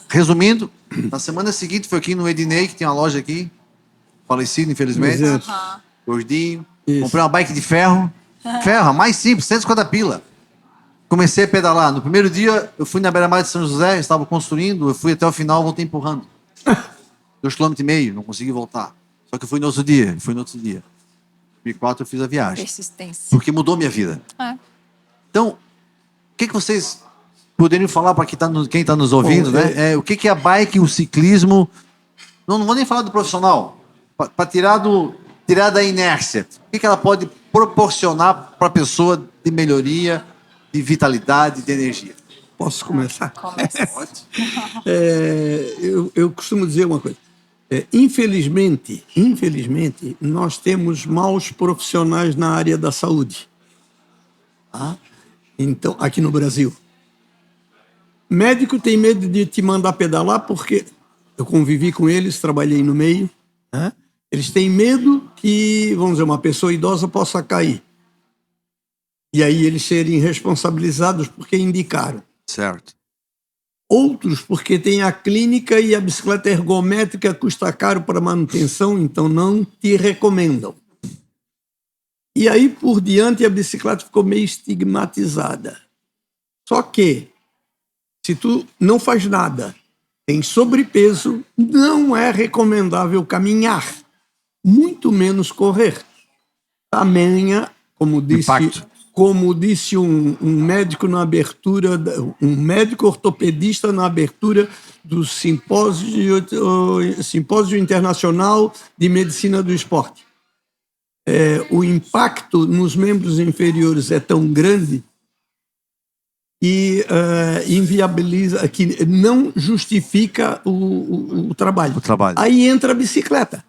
Resumindo, na semana seguinte foi aqui no Ednei, que tem uma loja aqui, falecido, infelizmente, Exato. gordinho. Isso. Comprei uma bike de ferro, a mais simples, 150 pila. Comecei a pedalar. No primeiro dia, eu fui na beira-mar de São José, estava construindo, eu fui até o final, voltei empurrando. 2,5 km, não consegui voltar. Só que eu fui no outro dia, 2004 eu fiz a viagem. Persistência. Porque mudou minha vida. Então, o que vocês poderiam falar para quem está nos ouvindo, Bom, né? O que a bike, o ciclismo... Não vou nem falar do profissional. Para tirar da inércia. O que ela pode proporcionar para a pessoa de melhoria, de vitalidade, de energia? Posso começar? Começa. Eu costumo dizer uma coisa. Infelizmente, nós temos maus profissionais na área da saúde. Então, aqui no Brasil. Médico tem medo de te mandar pedalar porque eu convivi com eles, trabalhei no meio. Né? Eles têm medo que, vamos dizer, uma pessoa idosa possa cair. E aí eles serem responsabilizados porque indicaram. Certo. Outros porque tem a clínica e a bicicleta ergométrica custa caro para manutenção, então não te recomendam. E aí, por diante, a bicicleta ficou meio estigmatizada. Só que, se tu não faz nada, tem sobrepeso, não é recomendável caminhar, muito menos correr. Tamanha, como disse, Impacto. como disse um médico na abertura, um médico ortopedista na abertura do Simpósio Internacional de Medicina do Esporte. O impacto nos membros inferiores é tão grande e inviabiliza, que não justifica o trabalho. Aí entra a bicicleta.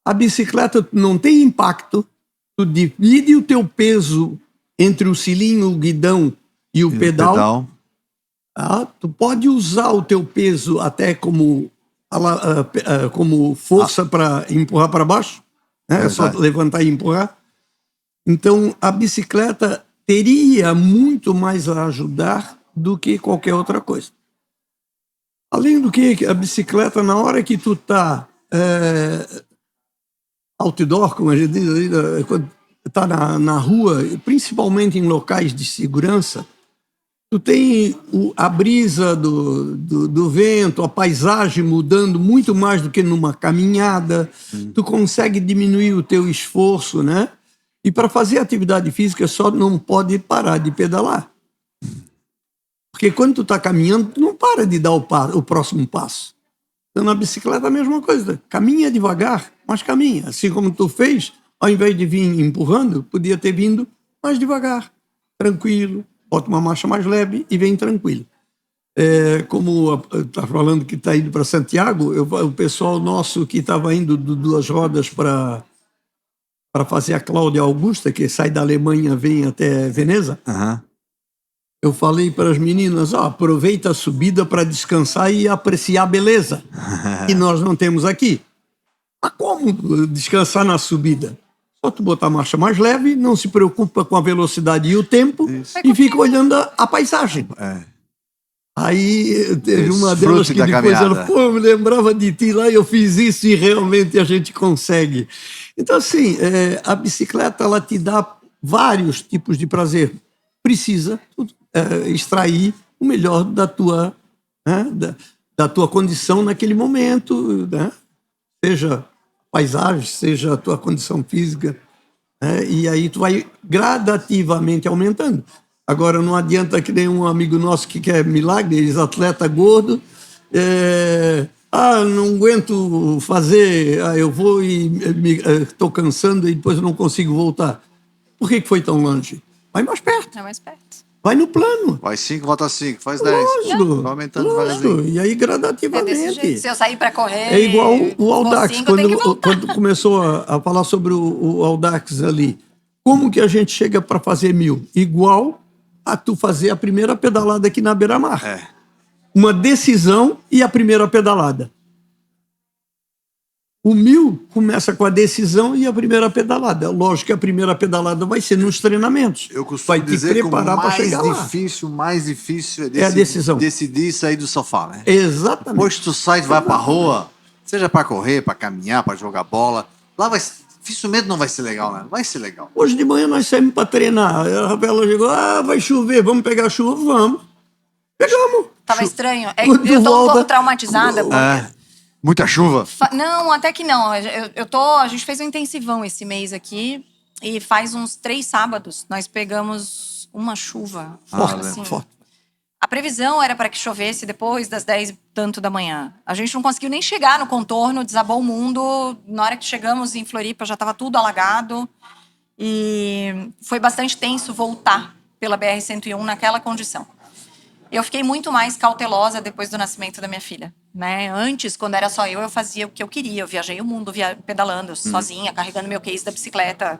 A bicicleta não tem impacto, tu divide o teu peso entre o cilindro, o guidão e o pedal. Tu pode usar o teu peso até como força para empurrar para baixo, né? É só levantar e empurrar. Então, a bicicleta teria muito mais a ajudar do que qualquer outra coisa. Além do que, a bicicleta, na hora que tu está outdoor, como a gente diz, quando está na rua, principalmente em locais de segurança, tu tem a brisa do vento, a paisagem mudando muito mais do que numa caminhada. Tu consegue diminuir o teu esforço, né? E para fazer atividade física só não pode parar de pedalar. Porque quando tu está caminhando, tu não para de dar o próximo passo. Então na bicicleta é a mesma coisa. Caminha devagar, mas caminha. Assim como tu fez, ao invés de vir empurrando, podia ter vindo mais devagar, tranquilo. Bota uma marcha mais leve e vem tranquilo. Como está falando que está indo para Santiago, o pessoal nosso que estava indo de duas rodas para fazer a Cláudia Augusta, que sai da Alemanha, vem até Veneza, eu falei para as meninas, aproveita a subida para descansar e apreciar a beleza, que nós não temos aqui. Mas como descansar na subida? Só tu botar a marcha mais leve, não se preocupa com a velocidade e o tempo, e fica olhando a paisagem. Aí teve uma delas que depois ela, eu me lembrava de ti lá, eu fiz isso e realmente a gente consegue. Então, assim, a bicicleta, ela te dá vários tipos de prazer. Precisa extrair o melhor da tua condição naquele momento, né? Seja paisagem, seja a tua condição física, né? E aí tu vai gradativamente aumentando. Agora, não adianta que nem um amigo nosso que quer milagre, ex-atleta gordo, não aguento fazer, eu vou e estou cansando e depois eu não consigo voltar. Por que foi tão longe? Vai mais perto. É mais perto. Vai no plano. Vai 5, volta 5, faz 10. Lógico. Vai aumentando devagarzinho. E aí, gradativamente. Se eu sair para correr... É igual o Audax, 5, quando começou a falar sobre o Audax ali. Como que a gente chega para fazer 1000? Igual a tu fazer a primeira pedalada aqui na beira-mar. Uma decisão e a primeira pedalada. O 1000 começa com a decisão e a primeira pedalada. Lógico que a primeira pedalada vai ser nos treinamentos. Eu costumo vai dizer que o mais difícil é a decisão. Decidir sair do sofá, né? Exatamente. Depois tu sai, tu vai pra rua, seja pra correr, pra caminhar, pra jogar bola. Lá dificilmente não vai ser legal, né? Vai ser legal. Hoje de manhã nós saímos pra treinar. A Rafaela chegou, vai chover, vamos pegar chuva? Vamos. Pegamos. Tava estranho. Eu tô um pouco traumatizada. Muita chuva? Não, até que não. A gente fez um intensivão esse mês aqui e faz uns 3 sábados nós pegamos uma chuva. Forte. A previsão era para que chovesse depois das 10 tanto da manhã. A gente não conseguiu nem chegar no contorno, desabou o mundo. Na hora que chegamos em Floripa já estava tudo alagado. E foi bastante tenso voltar pela BR-101 naquela condição. Eu fiquei muito mais cautelosa depois do nascimento da minha filha, né? Antes, quando era só eu fazia o que eu queria. Eu viajei o mundo pedalando sozinha, carregando meu case da bicicleta.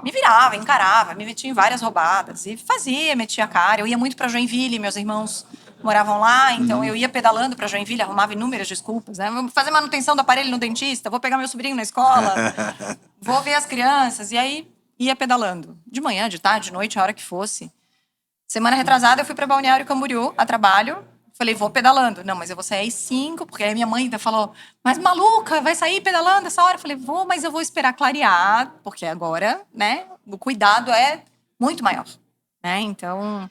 Me virava, encarava, me metia em várias roubadas. E metia a cara. Eu ia muito para Joinville, meus irmãos moravam lá. Então eu ia pedalando para Joinville, arrumava inúmeras desculpas, né? Vou fazer manutenção do aparelho no dentista, vou pegar meu sobrinho na escola, vou ver as crianças. E aí ia pedalando. De manhã, de tarde, de noite, a hora que fosse. Semana retrasada, eu fui para Balneário Camboriú, a trabalho. Falei, vou pedalando. Não, mas eu vou sair às 5, porque aí minha mãe ainda falou, mas maluca, vai sair pedalando essa hora? Eu falei, vou, mas eu vou esperar clarear, porque agora, né, o cuidado é muito maior, né? Então,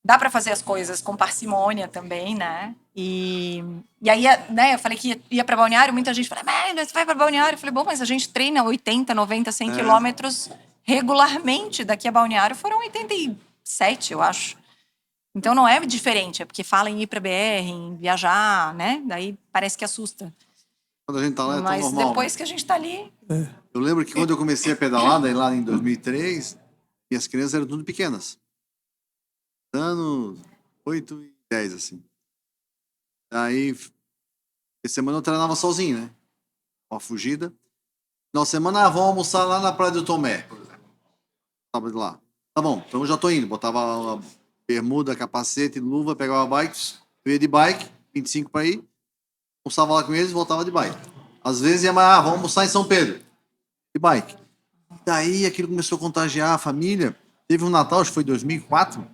dá para fazer as coisas com parcimônia também, né? E aí, né, eu falei que ia para Balneário, muita gente falou, mas você vai para Balneário? Eu falei, bom, mas a gente treina 80, 90, 100 quilômetros regularmente daqui a Balneário foram 87, eu acho. Então não é diferente, é porque fala em ir para BR, em viajar, né? Daí parece que assusta. Quando a gente tá lá é tão Mas normal. depois que a gente tá ali, Eu lembro que quando eu comecei a pedalar, daí lá em 2003, minhas crianças eram tudo pequenas. Anos 8 e 10, assim. Aí, essa semana eu treinava sozinho, né? Uma fugida. Na semana, vamos almoçar lá na Praia do Tomé, por exemplo. Sábado lá. Tá bom, então eu já tô indo. Botava a bermuda, capacete, luva, pegava bikes. Eu ia de bike, 25 para ir. Almoçava lá com eles e voltava de bike. Às vezes ia, mas vamos almoçar em São Pedro. De bike. Daí aquilo começou a contagiar a família. Teve um Natal, acho que foi 2004.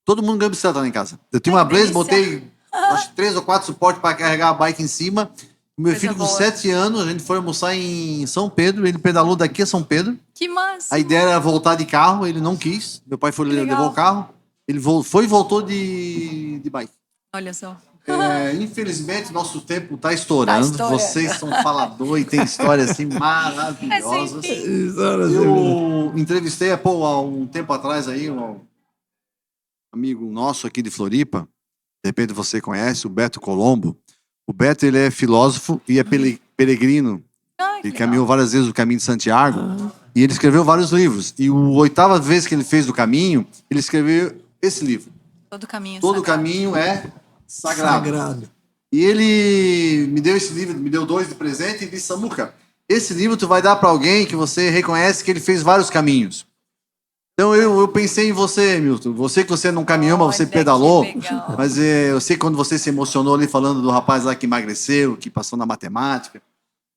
Todo mundo ganhou bicicleta lá em casa. Eu tinha uma que Blaze, delícia. botei acho que 3 ou 4 suportes para carregar a bike em cima. O meu Coisa filho com boa. 7 anos, a gente foi almoçar em São Pedro. Ele pedalou daqui a São Pedro. que massa. A ideia era voltar de carro, ele não quis. Meu pai foi Que legal. levou o carro. Ele foi e voltou de bike. Olha só. Infelizmente, nosso tempo está estourando. Tá estourando. Vocês são falador e tem histórias assim maravilhosas. É sem fim. Eu entrevistei há um tempo atrás aí um amigo nosso aqui de Floripa. De repente você conhece o Beto Colombo. O Beto, ele é filósofo e é peregrino. Ai, que Ele legal. caminhou várias vezes o Caminho de Santiago. E ele escreveu vários livros. E a 8ª vez que ele fez o caminho, ele escreveu esse livro. Todo caminho Todo sagrado. caminho é sagrado. Sagrado. E ele me deu esse livro, me deu 2 de presente e disse: Samuca, esse livro tu vai dar para alguém que você reconhece que ele fez vários caminhos. Então eu pensei em você, Milton. Você que você não caminhou, mas você Olha, que pedalou. legal. Mas eu sei que quando você se emocionou ali falando do rapaz lá que emagreceu, que passou na matemática.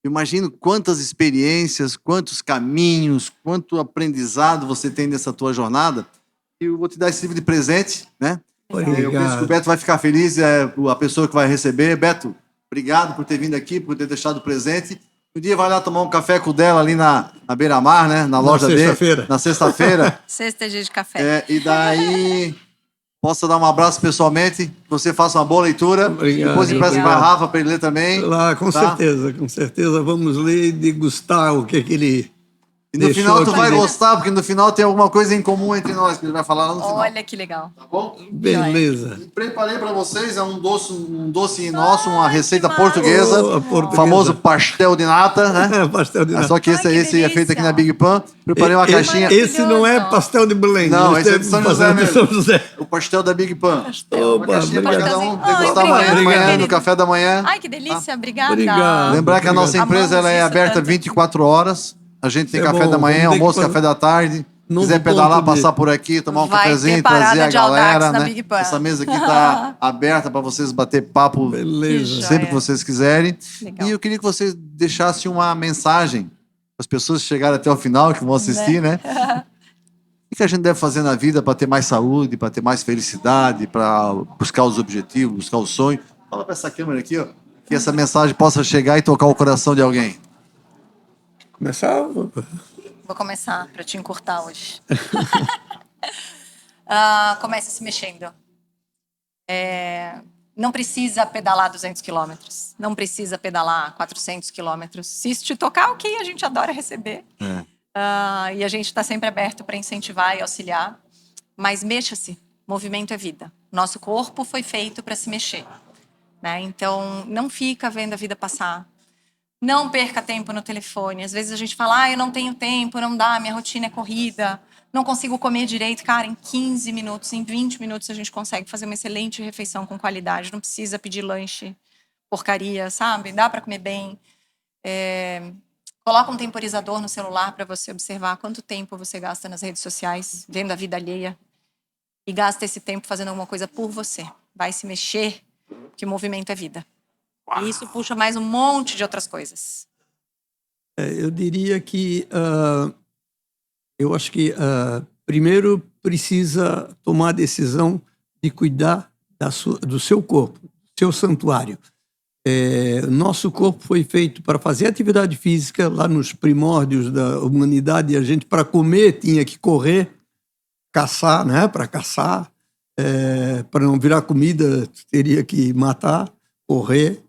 Eu imagino quantas experiências, quantos caminhos, quanto aprendizado você tem nessa tua jornada. E eu vou te dar esse livro de presente, né? Eu penso que o Obrigado. Beto vai ficar feliz, a pessoa que vai receber. Beto, obrigado por ter vindo aqui, por ter deixado o presente. Um dia vai lá tomar um café com o dela ali na beira-mar, né? Na loja dele. sexta-feira. Na sexta-feira. Sexta é dia de café. E daí possa dar um abraço pessoalmente, que você faça uma boa leitura. Obrigado, Depois empresta para a obrigado. Rafa para ele ler também. Lá, com Tá? certeza, com certeza. Vamos ler e degustar o que ele E no deixou final tu aqui vai dentro. gostar, porque no final tem alguma coisa em comum entre nós, que ele vai falar lá no final. Olha que legal. Tá bom? Beleza. E preparei para vocês, é um doce nosso, uma receita que massa. portuguesa, Boa, portuguesa. famoso pastel de nata, né? Pastel de nata. Só que Ai, esse que é feito delícia. aqui na Big Pan. Preparei uma Esse- caixinha. Esse não é pastel de Belém. Não, esse é de São José pastel de mesmo. São José. O pastel da Big Pan. Uma Opa, caixinha para obrigado. cada um Ai, degustar obrigada, amanhã, no querido. café da manhã. Ai, que delícia. Obrigada. Obrigado. Lembrar que a nossa Obrigado. empresa ela é Amamos isso aberta tanto. 24 horas. A gente tem É café bom, da manhã, vamos ter que almoço, fazer- café da tarde. Novo Quiser pedalar, ponto de- passar por aqui, tomar um Vai ter cafezinho, parada trazer a de Audax galera, na né? Big Pan. Essa mesa aqui tá aberta para vocês bater papo Beleza. Que sempre que joia. vocês quiserem. Legal. E eu queria que vocês deixassem uma mensagem para as pessoas que chegarem até o final, que vão assistir, né? O que a gente deve fazer na vida para ter mais saúde, para ter mais felicidade, para buscar os objetivos, buscar o sonho? Fala para essa câmera aqui, ó, que essa mensagem possa chegar e tocar o coração de alguém. Começar? Vou começar para te encurtar hoje. Comece se mexendo. Não precisa pedalar 200 quilômetros. Não precisa pedalar 400 quilômetros. Se isso te tocar, ok, a gente adora receber. E a gente está sempre aberto para incentivar e auxiliar. Mas mexa-se. Movimento é vida. Nosso corpo foi feito para se mexer, né? Então, não fica vendo a vida passar. Não perca tempo no telefone. Às vezes a gente fala, eu não tenho tempo, não dá, minha rotina é corrida, não consigo comer direito. Cara, em 15 minutos, em 20 minutos a gente consegue fazer uma excelente refeição com qualidade. Não precisa pedir lanche, porcaria, sabe? Dá para comer bem. Coloca um temporizador no celular para você observar quanto tempo você gasta nas redes sociais, vendo a vida alheia. E gasta esse tempo fazendo alguma coisa por você. Vai se mexer, que o movimento é vida. E isso puxa mais um monte de outras coisas. Eu diria que eu acho que primeiro precisa tomar a decisão de cuidar do seu corpo, do seu santuário. Nosso corpo foi feito para fazer atividade física. Lá nos primórdios da humanidade, a gente, para comer, tinha que correr, caçar, né? Para caçar. Para não virar comida, teria que matar, correr.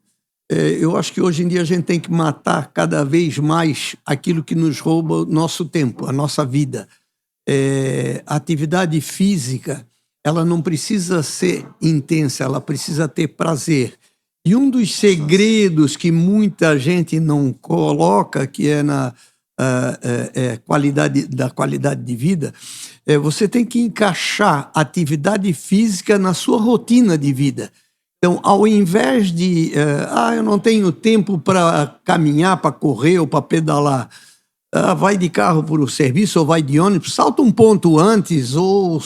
eu acho que hoje em dia a gente tem que matar cada vez mais aquilo que nos rouba o nosso tempo, a nossa vida. A atividade física, ela não precisa ser intensa, ela precisa ter prazer. E um dos segredos que muita gente não coloca, que é na qualidade de vida, você tem que encaixar atividade física na sua rotina de vida. Então, ao invés de, eu não tenho tempo para caminhar, para correr ou para pedalar, vai de carro para o serviço ou vai de ônibus, salta um ponto antes ou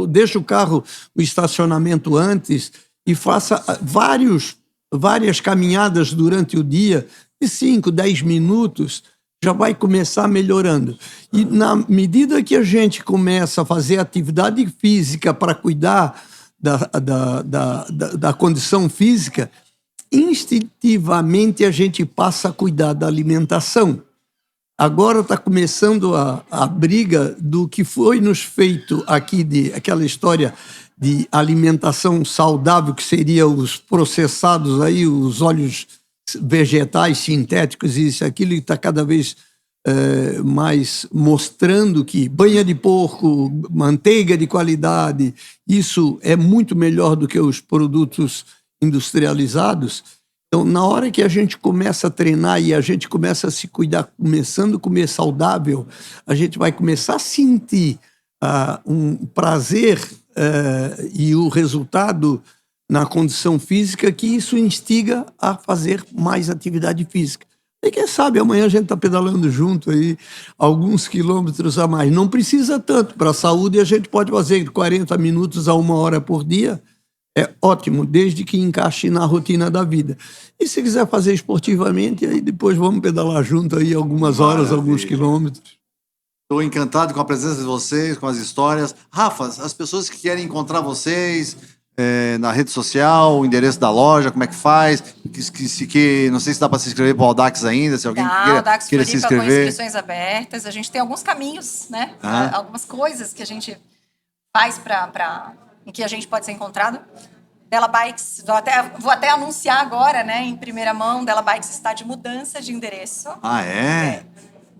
deixa o carro no estacionamento antes e faça várias caminhadas durante o dia, de 5, 10 minutos, já vai começar melhorando. E na medida que a gente começa a fazer atividade física para cuidar da condição física, instintivamente a gente passa a cuidar da alimentação. Agora está começando a briga do que foi nos feito aqui, aquela história de alimentação saudável, que seria os processados, aí, os óleos vegetais sintéticos, isso e aquilo, que está cada vez mais mostrando que banha de porco, manteiga de qualidade, isso é muito melhor do que os produtos industrializados. Então, na hora que a gente começa a treinar e a gente começa a se cuidar, começando a comer saudável, a gente vai começar a sentir um prazer e o resultado na condição física, que isso instiga a fazer mais atividade física. E quem sabe amanhã a gente está pedalando junto aí alguns quilômetros a mais. Não precisa tanto para a saúde, a gente pode fazer de 40 minutos a 1 hora por dia. É ótimo, desde que encaixe na rotina da vida. E se quiser fazer esportivamente, aí depois vamos pedalar junto aí algumas horas, alguns quilômetros. Estou encantado com a presença de vocês, com as histórias. Rafa, as pessoas que querem encontrar vocês na rede social, o endereço da loja, como é que faz? Não sei se dá para se inscrever para o Audax ainda, se alguém queira se inscrever. Com inscrições abertas. A gente tem alguns caminhos, né? Algumas coisas que a gente faz em que a gente pode ser encontrado. Della Bikes, vou até anunciar agora, né, em primeira mão, Della Bikes está de mudança de endereço.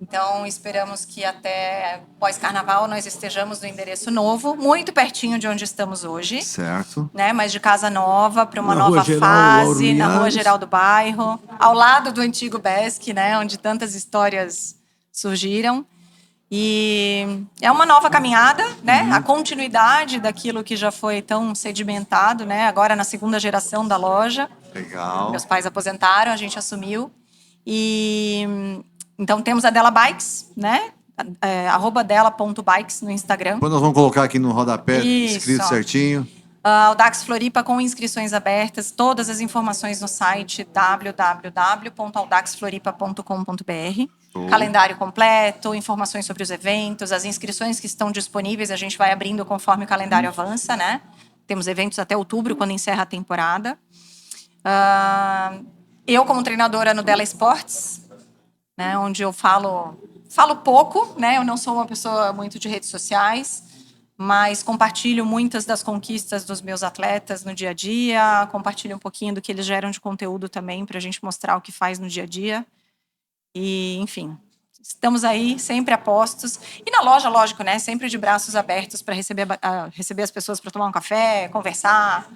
Então, esperamos que até pós-carnaval nós estejamos no endereço novo, muito pertinho de onde estamos hoje. Certo. Né? Mas de casa nova para uma nova fase, na Rua Geral do Bairro, ao lado do antigo BESC, né? Onde tantas histórias surgiram. E é uma nova caminhada, né? A continuidade daquilo que já foi tão sedimentado, né? Agora na segunda geração da loja. Legal. Meus pais aposentaram, a gente assumiu. Então, temos a Della Bikes, né? @della.bikes no Instagram. Depois nós vamos colocar aqui no rodapé, escrito certinho. Audax Floripa com inscrições abertas. Todas as informações no site www.audaxfloripa.com.br. Calendário completo, informações sobre os eventos, as inscrições que estão disponíveis, a gente vai abrindo conforme o calendário avança, né? Temos eventos até outubro, quando encerra a temporada. Eu, como treinadora no Della Esportes, né, onde eu falo pouco, né? Eu não sou uma pessoa muito de redes sociais, mas compartilho muitas das conquistas dos meus atletas no dia a dia, compartilho um pouquinho do que eles geram de conteúdo também, para a gente mostrar o que faz no dia a dia. E, enfim, estamos aí sempre a postos. E na loja, lógico, né? Sempre de braços abertos para receber as pessoas para tomar um café, conversar,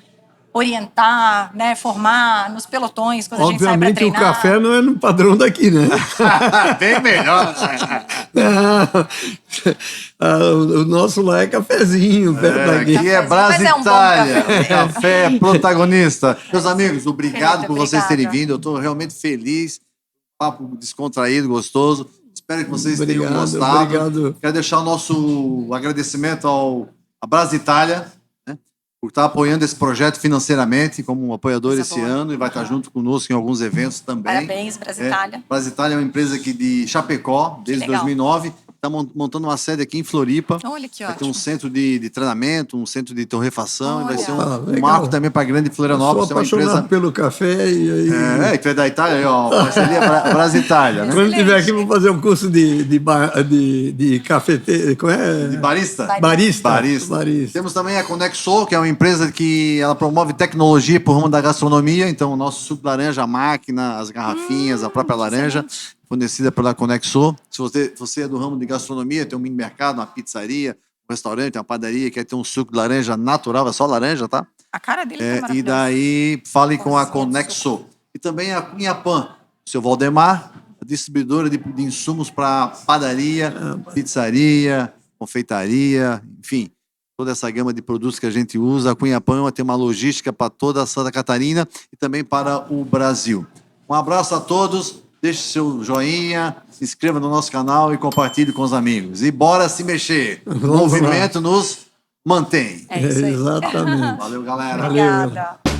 orientar, né, formar nos pelotões quando a gente sai para treinar. Obviamente o café não é no padrão daqui, né? Bem melhor. O nosso lá é cafezinho, perto daqui. Aqui é Brasitália. Café é protagonista. Meus amigos, obrigado por vocês terem vindo. Eu estou realmente feliz. Papo descontraído, gostoso. Espero que vocês tenham gostado. Obrigado. Quero deixar o nosso agradecimento à Brasitália, por estar apoiando esse projeto financeiramente como um apoiador esse ano e vai estar junto conosco em alguns eventos também. Parabéns, Brasitália. Brasitália é uma empresa aqui de Chapecó, desde 2009. está montando uma sede aqui em Floripa. Olha que Vai ter ótimo. um centro de treinamento, um centro de torrefação. E vai Olha. ser Ah, um legal. marco também para a grande Eu Florianópolis. sou É uma apaixonado empresa... pelo café e aí... Tu é da Itália, aí, ó. Parceria Brasil-Itália, né? Quando Excelente. tiver aqui, vou fazer um curso de cafeteiro. Como é? De barista? Barista. Barista. Barista. Temos também a Conexo, que é uma empresa que ela promove tecnologia por rumo da gastronomia. Então, o nosso suco de laranja, a máquina, as garrafinhas, a própria laranja, fornecida pela Conexo. Se você é do ramo de gastronomia, tem um mini mercado, uma pizzaria, um restaurante, uma padaria, quer ter um suco de laranja natural, é só laranja, tá? A cara dele tá E maravilhosa. daí, fale com a Cozinha de Conexo. E também a Cunhapan, seu Valdemar, a distribuidora de insumos para padaria, pizzaria, confeitaria, enfim, toda essa gama de produtos que a gente usa. A Cunhapan tem uma logística para toda Santa Catarina e também para o Brasil. Um abraço a todos, deixe seu joinha, se inscreva no nosso canal e compartilhe com os amigos. E bora se mexer. O Vamos lá. movimento nos mantém. É isso aí. Exatamente. Valeu, galera. Valeu. Obrigada.